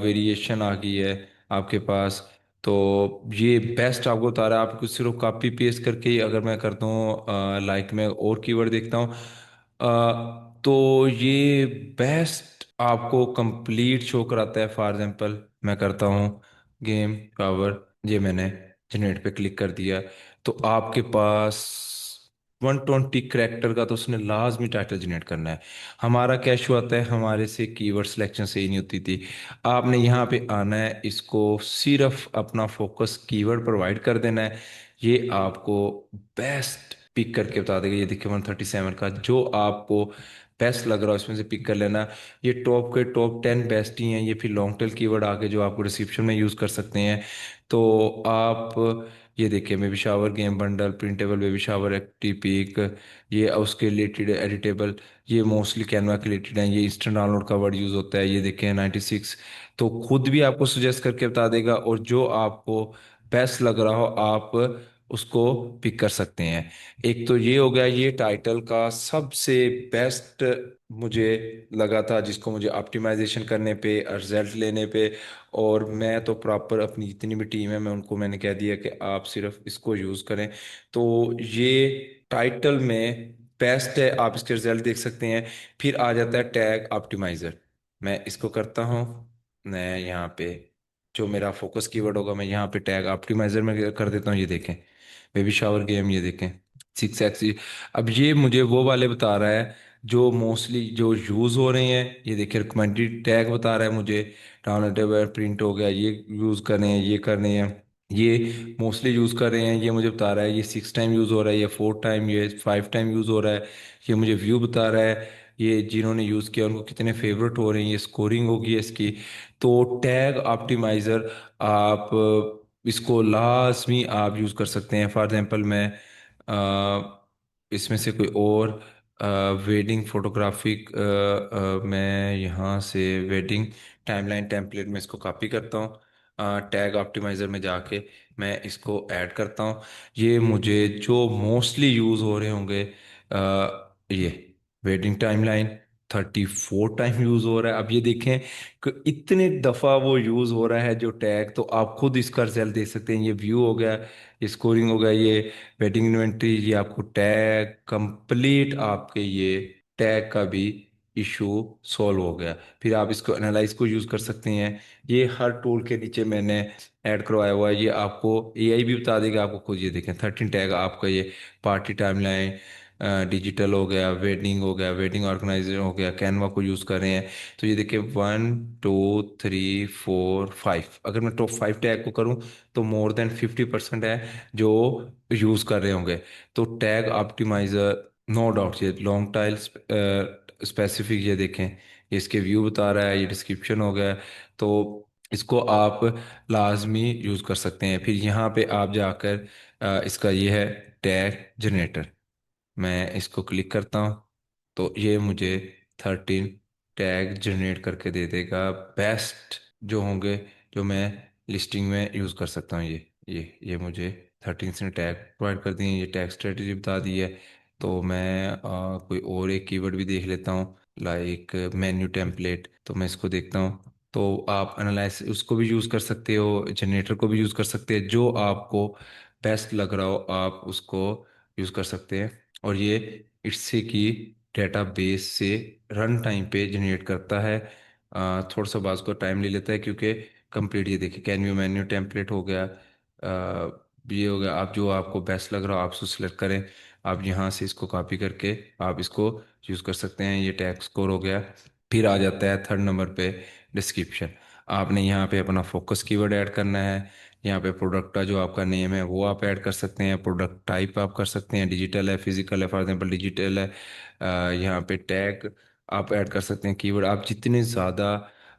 वेरिएशन आ गई है आपके पास। तो ये बेस्ट आपको बता रहा है। आपको सिर्फ कॉपी पेस्ट करके ही अगर मैं करता हूँ, लाइक मैं और कीवर्ड देखता हूँ, तो ये बेस्ट आपको कंप्लीट शो कराता है। फॉर एग्जांपल मैं करता हूँ गेम पावर, ये मैंने जनरेट पे क्लिक कर दिया, तो आपके पास 120 करेक्टर का तो उसने लाजमी टाइटल जनरेट करना है। हमारा क्या इशू आता है, हमारे से कीवर्ड सिलेक्शन सही नहीं होती थी। आपने यहाँ पे आना है, इसको सिर्फ अपना फोकस कीवर्ड प्रोवाइड कर देना है, ये आपको बेस्ट पिक करके बता देगा। ये देखिए 137 का जो आपको बेस्ट लग रहा है उसमें से पिक कर लेना। ये टॉप के टॉप 10 बेस्ट ही हैं। ये फिर लॉन्ग टेल कीवर्ड आके जो आपको डिस्क्रिप्शन में यूज़ कर सकते हैं। तो आप ये देखिए, baby shower game bundle, printable baby shower active pick, ये उसके रिलेटेड एडिटेबल, ये मोस्टली कैनवा के रिलेटेड हैं। ये इंस्टेंट डाउनलोड का वर्ड यूज़ होता है, ये देखें 96। तो खुद भी आपको सजेस्ट करके बता देगा, और जो आपको बेस्ट लग रहा हो आप उसको पिक कर सकते हैं। एक तो ये हो गया, ये टाइटल का सबसे बेस्ट मुझे लगा था, जिसको मुझे ऑप्टिमाइजेशन करने पे, रिजल्ट लेने पे, और मैं तो प्रॉपर अपनी जितनी भी टीम है मैं उनको मैंने कह दिया कि आप सिर्फ इसको यूज़ करें। तो ये टाइटल में बेस्ट है, आप इसके रिजल्ट देख सकते हैं। फिर आ जाता है टैग ऑप्टिमाइज़र। मैं इसको करता हूँ, मैं यहाँ पे जो मेरा फोकस कीवर्ड होगा मैं यहाँ पे टैग ऑप्टिमाइज़र में कर देता हूँ। ये देखें बेबी शावर गेम, ये देखें 6x। अब ये मुझे वो वाले बता रहा है जो मोस्टली जो यूज़ हो रहे हैं। ये देखिए रिकमेंडेड टैग बता रहा है मुझे, डाउनलोडेबल प्रिंट हो गया, ये यूज़ कर रहे हैं, ये कर रहे हैं, ये मोस्टली यूज़ कर रहे हैं। ये मुझे बता रहा है ये 6 टाइम यूज़ हो रहा है, ये 4 टाइम, ये 5 टाइम यूज़ हो रहा है। ये मुझे व्यू बता रहा है, ये जिन्होंने यूज़ किया उनको कितने फेवरेट हो रहे हैं, ये स्कोरिंग होगी है इसकी। तो टैग ऑप्टिमाइज़र आप इसको लाजमी आप यूज़ कर सकते हैं। फॉर एग्जांपल मैं इसमें से कोई और वेडिंग फोटोग्राफिक, मैं यहाँ से वेडिंग टाइमलाइन टेम्पलेट में इसको कॉपी करता हूँ, टैग ऑप्टिमाइज़र में जाके मैं इसको ऐड करता हूँ। ये मुझे जो मोस्टली यूज़ हो रहे होंगे, ये वेडिंग टाइमलाइन 34 टाइम यूज़ हो रहा है। अब ये देखें कि इतने दफ़ा वो यूज़ हो रहा है जो टैग, तो आप खुद इसका रिजल्ट देख सकते हैं। ये व्यू हो गया, ये स्कोरिंग हो गया, ये वेडिंग इन्वेंट्री, ये आपको टैग कंप्लीट, आपके ये टैग का भी इशू सॉल्व हो गया। फिर आप इसको एनालाइज को यूज़ कर सकते हैं। ये हर टूल के नीचे मैंने ऐड करवाया हुआ है, ये आपको एआई भी बता देगा आपको खुद। ये देखें 13 टैग आपका, ये पार्टी टाइमलाइन, डिजिटल हो गया, वेडिंग हो गया, वेडिंग ऑर्गेनाइजर हो गया, कैनवा को यूज़ कर रहे हैं। तो ये देखिए 1 2 3 4 5, अगर मैं टॉप 5 टैग को करूँ तो मोर देन 50% है जो यूज़ कर रहे होंगे। तो टैग ऑप्टिमाइज़र नो डाउट, ये लॉन्ग टाइल स्पेसिफिक, ये देखें ये इसके व्यू बता रहा है, ये डिस्क्रिप्शन हो गया। तो इसको आप लाजमी यूज़ कर सकते हैं। फिर यहाँ पे आप जाकर इसका ये है टैग जनरेटर, मैं इसको क्लिक करता हूँ, तो ये मुझे 13 टैग जनरेट करके दे देगा बेस्ट जो होंगे, जो मैं लिस्टिंग में यूज़ कर सकता हूँ। ये मुझे 13 से टैग प्रोवाइड कर दिए, ये टैग स्ट्रेटजी बता दी है। तो मैं कोई और एक कीवर्ड भी देख लेता हूँ, लाइक मेन्यू टेम्पलेट, तो मैं इसको देखता हूँ। तो आप एनालाइज उसको भी यूज़ कर सकते हो, जनरेटर को भी यूज़ कर सकते हैं, जो आपको बेस्ट लग रहा हो आप उसको यूज़ कर सकते हैं। और ये इससे की डेटाबेस से रन टाइम पे जनरेट करता है। थोड़ा सा बात को टाइम ले लेता है क्योंकि कंप्लीट, ये देखिए कैनवी मेन्यू टेम्पलेट हो गया, ये हो गया। आप जो आपको बेस्ट लग रहा हो आप उसको सिलेक्ट करें, आप यहाँ से इसको कॉपी करके आप इसको यूज़ कर सकते हैं। ये टैग स्कोर हो गया। फिर आ जाता है 3rd नंबर पे डिस्क्रिप्शन। आपने यहाँ पे अपना फोकस कीवर्ड ऐड करना है। यहाँ पे प्रोडक्ट का जो आपका नेम है वो आप ऐड कर सकते हैं, प्रोडक्ट टाइप आप कर सकते हैं, डिजिटल है फिजिकल है, फॉर एग्जांपल डिजिटल है। यहाँ पे टैग आप ऐड कर सकते हैं, कीवर्ड आप जितने ज़्यादा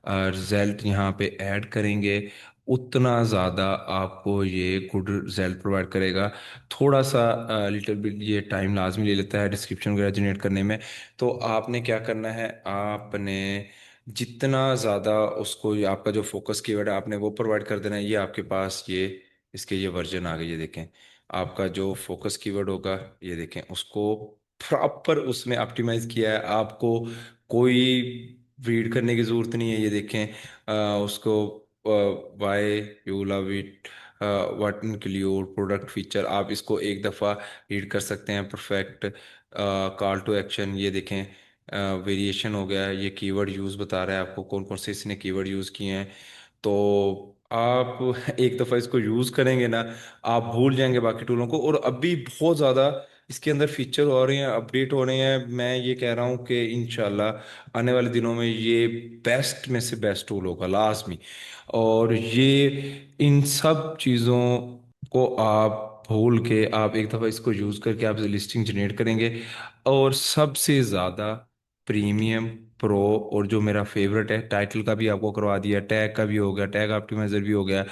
रिजल्ट यहाँ पे ऐड करेंगे उतना ज़्यादा आपको ये गुड रिजल्ट प्रोवाइड करेगा। थोड़ा सा लिटिल बिट ये टाइम लाजमी ले लेता है डिस्क्रिप्शन वगैरह जनरेट करने में। तो आपने क्या करना है, आपने जितना ज़्यादा उसको, ये आपका जो फोकस कीवर्ड है आपने वो प्रोवाइड कर देना है। ये आपके पास ये इसके ये वर्जन आ गए, ये देखें। आपका जो फोकस कीवर्ड होगा ये देखें, उसको प्रॉपर उसने ऑप्टिमाइज किया है। आपको कोई रीड करने की ज़रूरत नहीं है। ये देखें उसको why you love it, what include product feature, आप इसको एक दफ़ा रीड कर सकते हैं। परफेक्ट कॉल टू एक्शन, ये देखें वेरिएशन हो गया है। ये कीवर्ड यूज़ बता रहा है आपको कौन कौन से इसने कीवर्ड यूज़ किए हैं। तो आप एक दफ़ा इसको यूज़ करेंगे ना, आप भूल जाएंगे बाकी टूलों को। और अभी बहुत ज़्यादा इसके अंदर फीचर हो रहे हैं, अपडेट हो रहे हैं। मैं ये कह रहा हूँ कि इंशाल्लाह आने वाले दिनों में ये बेस्ट में से बेस्ट टूल होगा लाजमी। और ये इन सब चीज़ों को आप भूल के आप एक दफ़ा इसको यूज़ करके आप लिस्टिंग जनरेट करेंगे। और सबसे ज़्यादा प्रीमियम प्रो, और जो मेरा फेवरेट है, टाइटल का भी आपको करवा दिया, टैग का भी हो गया, टैग ऑप्टिमाइजर भी हो गया,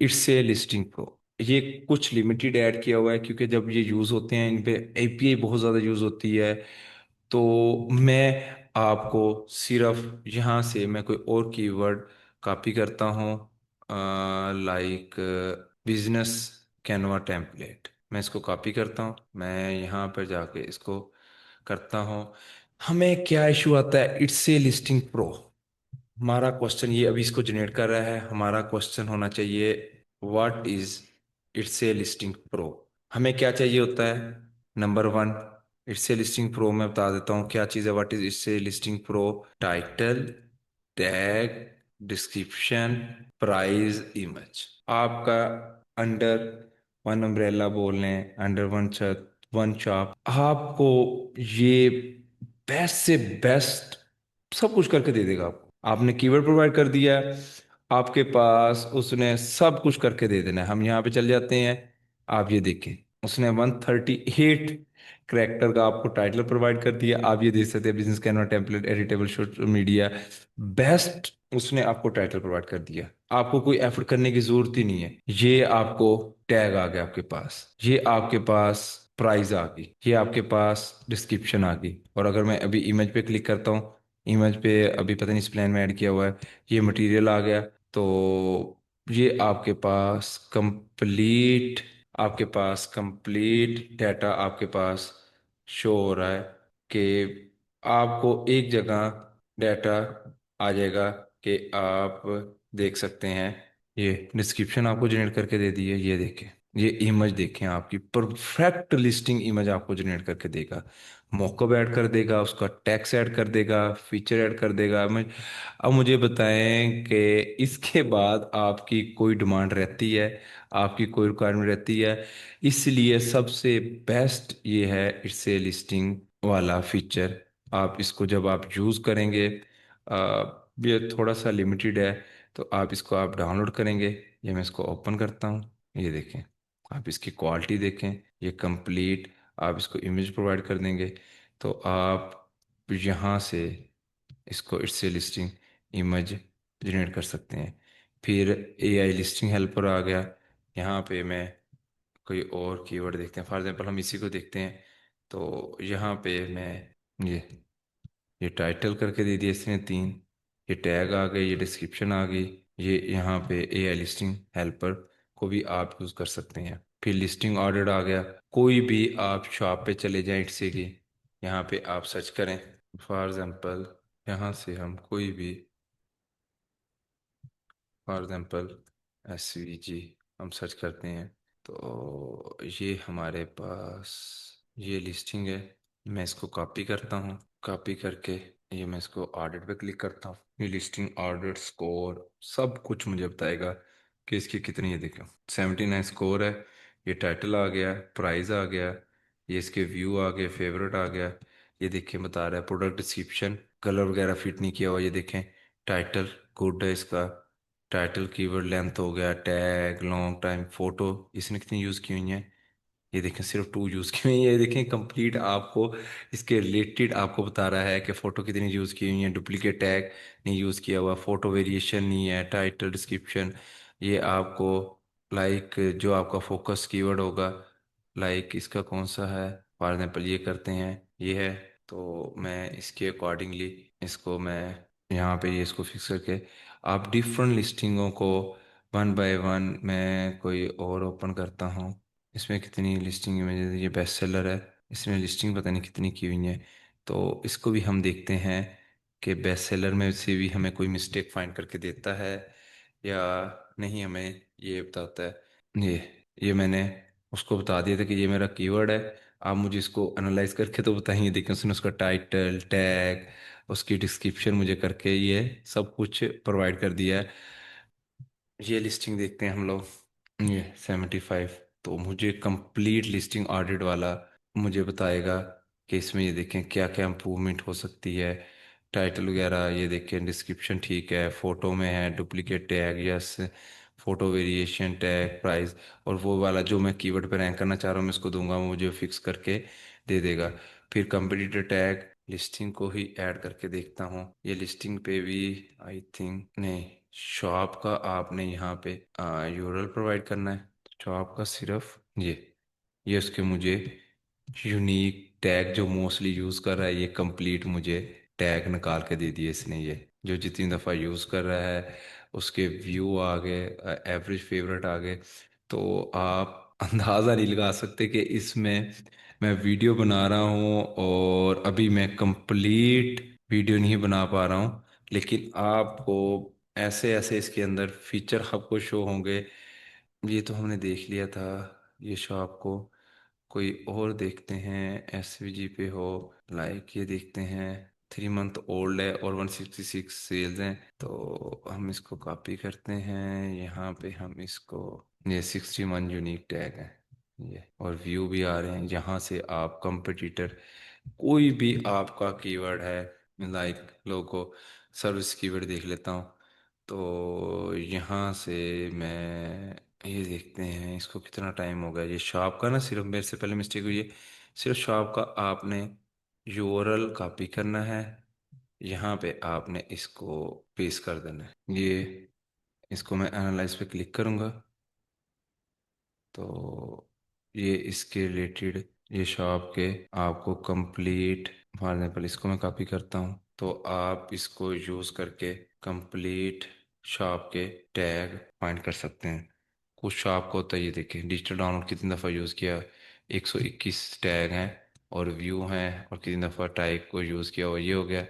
इट्स ए लिस्टिंग प्रो। ये कुछ लिमिटेड ऐड किया हुआ है क्योंकि जब ये यूज़ होते हैं इन पे एपीआई बहुत ज़्यादा यूज़ होती है। तो मैं आपको सिर्फ यहाँ से मैं कोई और कीवर्ड कॉपी करता हूँ, लाइक बिजनेस कैनवा टेम्पलेट। मैं इसको कॉपी करता हूँ, मैं यहाँ पर जाके इसको करता हूँ। हमें क्या इशू आता है, इट्स ए लिस्टिंग प्रो। हमारा क्वेश्चन ये अभी इसको जनरेट कर रहा है, हमारा क्वेश्चन होना चाहिए what is it's a listing pro. हमें क्या चाहिए होता है, number one, it's a listing pro में बता देता हूँ क्या चीज़ है। What is it's a listing pro, title, tag, description, price, image. आपका अंडर वन अम्ब्रेला बोल लें, अंडर वन छत, वन शॉप, आपको ये बेस्ट से बेस्ट सब कुछ करके दे देगा आपको। आपने कीवर्ड प्रोवाइड कर दिया है, आपके पास उसने सब कुछ करके दे देना है। हम यहाँ पे चल जाते हैं, आप ये देखें, उसने 138 करेक्टर का आपको टाइटल प्रोवाइड कर दिया। आप ये देख सकते हैं, business Canva template, editable social media, best उसने आपको टाइटल प्रोवाइड कर दिया। आपको कोई एफर्ट करने की जरूरत ही नहीं है। ये आपको टैग आ गया आपके पास, ये आपके पास प्राइस आ गई, ये आपके पास डिस्क्रिप्शन आ गई। और अगर मैं अभी इमेज पे क्लिक करता हूँ, इमेज पे अभी पता नहीं इस प्लान में ऐड किया हुआ है, ये मटेरियल आ गया। तो ये आपके पास कंप्लीट डाटा आपके पास शो हो रहा है कि आपको एक जगह डाटा आ जाएगा कि आप देख सकते हैं। ये डिस्क्रिप्शन आपको जनरेट करके दे दी है, ये देखें, ये इमेज देखें, आपकी परफेक्ट लिस्टिंग इमेज आपको जनरेट करके देगा। मॉकअप ऐड कर देगा, उसका टैक्स ऐड कर देगा, फीचर ऐड कर देगा। मैं अब मुझे बताएं कि इसके बाद आपकी कोई डिमांड रहती है, आपकी कोई रिक्वायरमेंट रहती है। इसलिए सबसे बेस्ट ये है इट्स ए लिस्टिंग वाला फीचर। आप इसको जब आप यूज़ करेंगे, ये थोड़ा सा लिमिटेड है, तो आप इसको आप डाउनलोड करेंगे। ये मैं इसको ओपन करता हूँ, ये देखें, आप इसकी क्वालिटी देखें, ये कंप्लीट। आप इसको इमेज प्रोवाइड कर देंगे तो आप यहाँ से इसको इससे लिस्टिंग इमेज जनरेट कर सकते हैं। फिर एआई लिस्टिंग हेल्पर आ गया। यहाँ पे मैं कोई और कीवर्ड देखते हैं, फॉर एग्जांपल हम इसी को देखते हैं। तो यहाँ पे मैं ये ये टाइटल करके दे दिया इसने तीन, ये टैग आ गए, ये डिस्क्रिप्शन आ गई, ये यहाँ पे एआई लिस्टिंग हेल्पर को भी आप यूज़ कर सकते हैं। फिर लिस्टिंग ऑर्डर आ गया। कोई भी आप शॉप पे चले जाएं इट्से की, यहाँ पे आप सर्च करें, फॉर एग्जांपल यहाँ से हम कोई भी, फॉर एग्जांपल एसवीजी हम सर्च करते हैं, तो ये हमारे पास ये लिस्टिंग है। मैं इसको कॉपी करता हूँ, कॉपी करके ये मैं इसको ऑर्डर पे क्लिक करता हूँ। ये लिस्टिंग ऑर्डर स्कोर सब कुछ मुझे बताएगा कि इसकी कितनी, ये देखो 79 स्कोर है। ये टाइटल आ गया, प्राइस आ गया, ये इसके व्यू आ गए, फेवरेट आ गया। ये देखें बता रहा है प्रोडक्ट डिस्क्रिप्शन, कलर वगैरह फिट नहीं किया हुआ, ये देखें टाइटल गुड है इसका। टाइटल कीवर्ड लेंथ हो गया, टैग, लॉन्ग टाइम, फोटो इसने कितनी यूज़ की हुई है, ये देखें सिर्फ 2 यूज़ की हुई है। ये देखें कंप्लीट आपको इसके रिलेटेड आपको बता रहा है कि फ़ोटो कितनी यूज़ की हुई है, डुप्लीकेट टैग नहीं यूज़ किया हुआ, फ़ोटो वेरिएशन नहीं है, टाइटल डिस्क्रिप्शन। ये आपको लाइक जो आपका फोकस कीवर्ड होगा, लाइक इसका कौन सा है, फॉर एग्जाम्पल ये करते हैं, ये है। तो मैं इसके अकॉर्डिंगली इसको मैं यहाँ पे ये इसको फिक्स करके आप डिफरेंट लिस्टिंगों को वन बाय वन मैं कोई और ओपन करता हूँ। इसमें कितनी लिस्टिंग इमेजेस, ये बेस्ट सेलर है, इसमें लिस्टिंग पता नहीं कितनी की हुई है। तो इसको भी हम देखते हैं कि बेस्ट सेलर में से भी हमें कोई मिस्टेक फाइंड करके देता है या नहीं, हमें ये बताता है। ये मैंने उसको बता दिया था कि ये मेरा कीवर्ड है। आप मुझे इसको एनालाइज करके तो बताइए, देखें उसने उसका टाइटल, टैग, उसकी डिस्क्रिप्शन मुझे करके ये सब कुछ प्रोवाइड कर दिया है। ये लिस्टिंग देखते हैं हम लोग, ये 75। तो मुझे कंप्लीट लिस्टिंग ऑडिट वाला मुझे बताएगा कि इसमें ये देखें क्या क्या इम्प्रूवमेंट हो सकती है। टाइटल वगैरह ये देखें, डिस्क्रिप्शन ठीक है, फोटो में है duplicate tag, yes, photo variation, tag, price. और वो वाला जो मैं कीवर्ड पे रैंक करना चाह रहा हूँ मैं इसको दूंगा, वो मुझे फिक्स करके दे देगा। फिर कंपटीटर टैग लिस्टिंग को ही ऐड करके देखता हूँ, ये लिस्टिंग पे भी आई थिंक नहीं। शॉप का आपने यहाँ पे यूआरएल प्रोवाइड करना है, शॉप का सिर्फ ये उसके मुझे यूनिक टैग जो मोस्टली यूज़ कर रहा है, ये कंप्लीट मुझे टैग निकाल के दे दिए इसने। ये जो जितनी दफ़ा यूज़ कर रहा है उसके व्यू आ गए, एवरेज फेवरेट आ गए। तो आप अंदाज़ा नहीं लगा सकते कि इसमें मैं वीडियो बना रहा हूँ और अभी मैं कंप्लीट वीडियो नहीं बना पा रहा हूँ, लेकिन आपको ऐसे ऐसे इसके अंदर फीचर आपको शो होंगे। ये तो हमने देख लिया था, ये शो आपको कोई और देखते हैं, एसवीजी पे हो, लाइक ये देखते हैं 3 मंथ ओल्ड है और 166 सेल्स हैं। तो हम इसको कॉपी करते हैं, यहाँ पे हम इसको, ये 61 यूनिक टैग है ये, और व्यू भी आ रहे हैं। यहाँ से आप कंपटीटर कोई भी आपका कीवर्ड है, लाइक लोगो सर्विस कीवर्ड देख लेता हूँ। तो यहाँ से मैं ये देखते हैं इसको कितना टाइम हो गया। ये शॉप का ना, सिर्फ मेरे से पहले मिस्टेक हुई है, सिर्फ शॉप का आपने यूआरएल कॉपी करना है, यहाँ पे आपने इसको पेस्ट कर देना है। ये इसको मैं एनालाइज पे क्लिक करूँगा तो ये इसके रिलेटेड ये शॉप के आपको कंप्लीट, फॉर एग्जाम्पल इसको मैं कॉपी करता हूँ तो आप इसको यूज़ करके कंप्लीट शॉप के टैग फाइंड कर सकते हैं। कुछ शॉप को होता है, ये देखें डिजिटल डाउनलोड कितनी दफ़ा यूज़ किया, 121 टैग हैं और व्यू हैं, और कितनी दफ़ा टाइप को यूज़ किया और ये हो गया।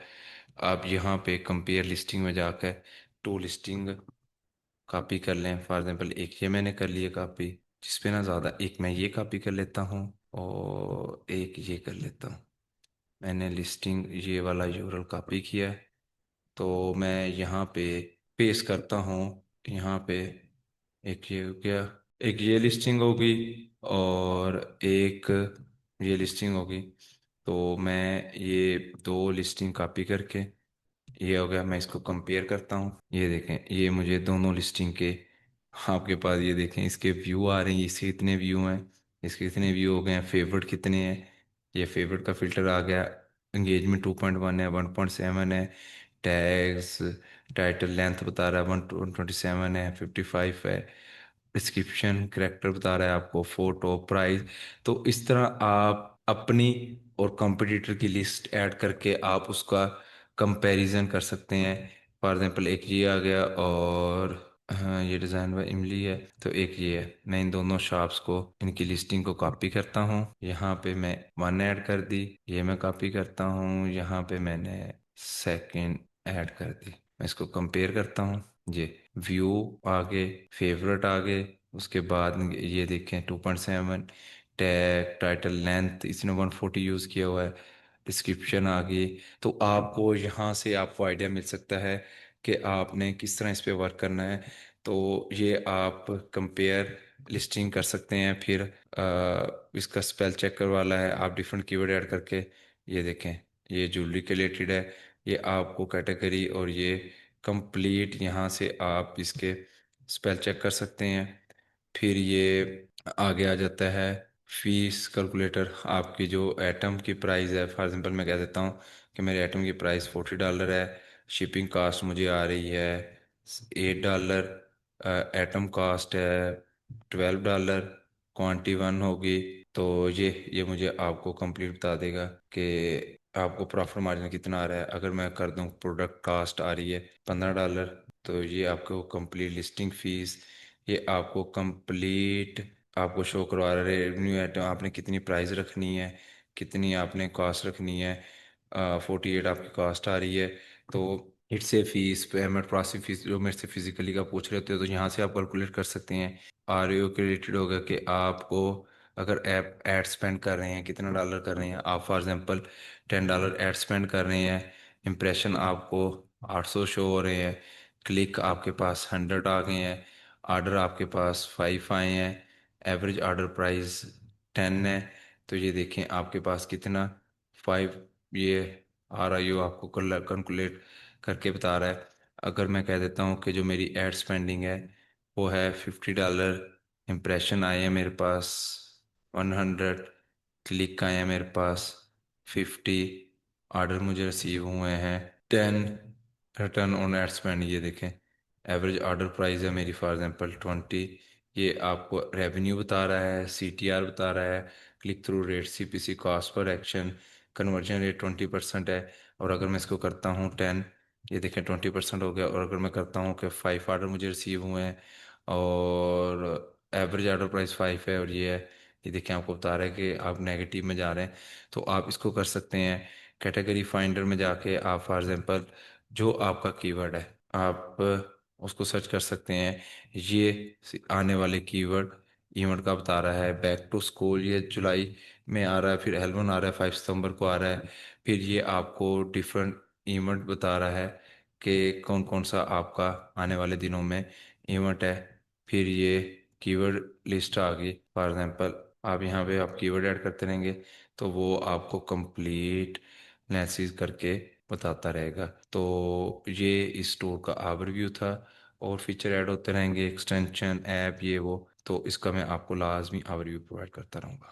आप यहाँ पे कंपेयर लिस्टिंग में जाकर टू लिस्टिंग कॉपी कर लें, फॉर एग्जांपल एक ये मैंने कर लिया कॉपी, जिस पे ना ज़्यादा, एक मैं ये कॉपी कर लेता हूँ और एक ये कर लेता हूँ। मैंने लिस्टिंग ये वाला यूरल कॉपी किया है, तो मैं यहाँ पे पेस्ट करता हूँ। यहाँ पे एक ये हो गया, एक ये लिस्टिंग होगी और एक ये लिस्टिंग होगी। तो मैं ये दो लिस्टिंग कॉपी करके, ये हो गया, मैं इसको कंपेयर करता हूँ। ये देखें ये मुझे दोनों लिस्टिंग के, आपके पास ये देखें इसके व्यू आ रहे हैं, इसके कितने व्यू हैं, इसके कितने व्यू हो गए हैं, फेवरेट कितने हैं, ये फेवरेट का फिल्टर आ गया, एंगेजमेंट 2.1 है, 1.7 है, टैग्स, टाइटल लेंथ बता रहा है 127 है, 55 है, डिस्क्रिप्शन करेक्टर बता रहा है आपको, फोटो, प्राइस। तो इस तरह आप अपनी और कंपटीटर की लिस्ट ऐड करके आप उसका कंपैरिजन कर सकते हैं। फॉर एग्जांपल एक ये आ गया और हाँ ये डिज़ाइन बाय इमली है, तो एक ये है। मैं इन दोनों शॉप्स को, इनकी लिस्टिंग को कॉपी करता हूँ, यहाँ पे मैं वन ऐड कर दी, ये मैं कॉपी करता हूँ, यहाँ पे मैंने सेकंड ऐड कर दी। मैं इसको कंपेयर करता हूँ, ये व्यू आगे, फेवरेट आगे, उसके बाद ये देखें 2.7, टैग, टाइटल, लेंथ इसने 140 यूज़ किया हुआ है, डिस्क्रिप्शन आ गई। तो आपको यहाँ से आपको आइडिया मिल सकता है कि आपने किस तरह इस पे वर्क करना है। तो ये आप कंपेयर लिस्टिंग कर सकते हैं। फिर इसका स्पेल चेकर वाला है, आप डिफरेंट कीवर्ड ऐड करके, ये देखें ये ज्वेलरी के रिलेटेड है, ये आपको कैटेगरी और ये कंप्लीट यहाँ से आप इसके स्पेल चेक कर सकते हैं। फिर ये आगे आ जाता है फीस कैलकुलेटर। आपकी जो एटम की प्राइस है, फॉर एग्जांपल मैं कह देता हूँ कि मेरे एटम की प्राइस $40 है, शिपिंग कास्ट मुझे आ रही है $8, एटम कास्ट है $12, क्वांटी वन होगी। तो ये मुझे आपको कंप्लीट बता देगा कि आपको प्रॉफिट मार्जिन कितना आ रहा है। अगर मैं कर दूं प्रोडक्ट कास्ट आ रही है $15, तो ये आपको कंप्लीट लिस्टिंग फीस, ये आपको कंप्लीट आपको शो करवा रहा है रेवेन्यू आइटम, आपने कितनी प्राइस रखनी है, कितनी आपने कॉस्ट रखनी है। 48 आपकी कॉस्ट आ रही है। तो इट्स से फीस पेमेंट प्रोसेसिंग फीस जो मेरे से फिजिकली का पूछ रहे होते हो, तो यहाँ से आप कैलकुलेट कर सकते हैं। आरओ के रिलेटेड होगा कि आपको अगर ऐप एड स्पेंड कर रहे हैं, कितना डॉलर कर रहे हैं आप। फॉर एग्जांपल $10 एड स्पेंड कर रहे हैं, इम्प्रेशन आपको 800 शो हो रहे हैं, क्लिक आपके पास 100 आ गए हैं, ऑर्डर आपके पास 5 आए हैं, एवरेज ऑर्डर प्राइस 10 है। तो ये देखें आपके पास कितना 5, ये RIO आपको कैलकुलेट करके बता रहा है। अगर मैं कह देता हूँ कि जो मेरी एड स्पेंडिंग है वो है $50, इम्प्रेशन आए हैं मेरे पास 100, क्लिक आए हैं मेरे पास 50, ऑर्डर मुझे रिसीव हुए हैं 10, रिटर्न ऑन एड स्पेंड ये देखें, एवरेज ऑर्डर प्राइस है मेरी फॉर एग्जांपल 20। ये आपको रेवेन्यू बता रहा है, CTR बता रहा है, click through rate, CPC cost per action, conversion rate 20% है। और अगर मैं इसको करता हूँ 10, ये देखें 20% हो गया। और अगर मैं करता हूँ कि 5 ऑर्डर मुझे रिसीव हुए हैं और एवरेज ऑर्डर प्राइस 5 है और ये है, ये देखें आपको बता रहा है कि आप नेगेटिव में जा रहे हैं। तो आप इसको कर सकते हैं कैटेगरी फाइंडर में जाके, आप फॉर एग्जांपल जो आपका कीवर्ड है आप उसको सर्च कर सकते हैं। ये आने वाले कीवर्ड इवेंट का बता रहा है। बैक टू स्कूल ये जुलाई में आ रहा है, फिर L1 आ रहा है 5 सितंबर को आ रहा है। फिर ये आपको डिफरेंट इवेंट बता रहा है कि कौन कौन सा आपका आने वाले दिनों में इवेंट है। फिर ये कीवर्ड लिस्ट आ गई, फॉर एग्जांपल आप यहाँ पे आप कीवर्ड ऐड करते रहेंगे तो वो आपको कंप्लीट एनालिसिस करके बताता रहेगा। तो ये इस स्टोर का ओवरव्यू था। और फीचर ऐड होते रहेंगे, एक्सटेंशन ऐप ये वो, तो इसका मैं आपको लाजमी ओवरव्यू प्रोवाइड करता रहूँगा।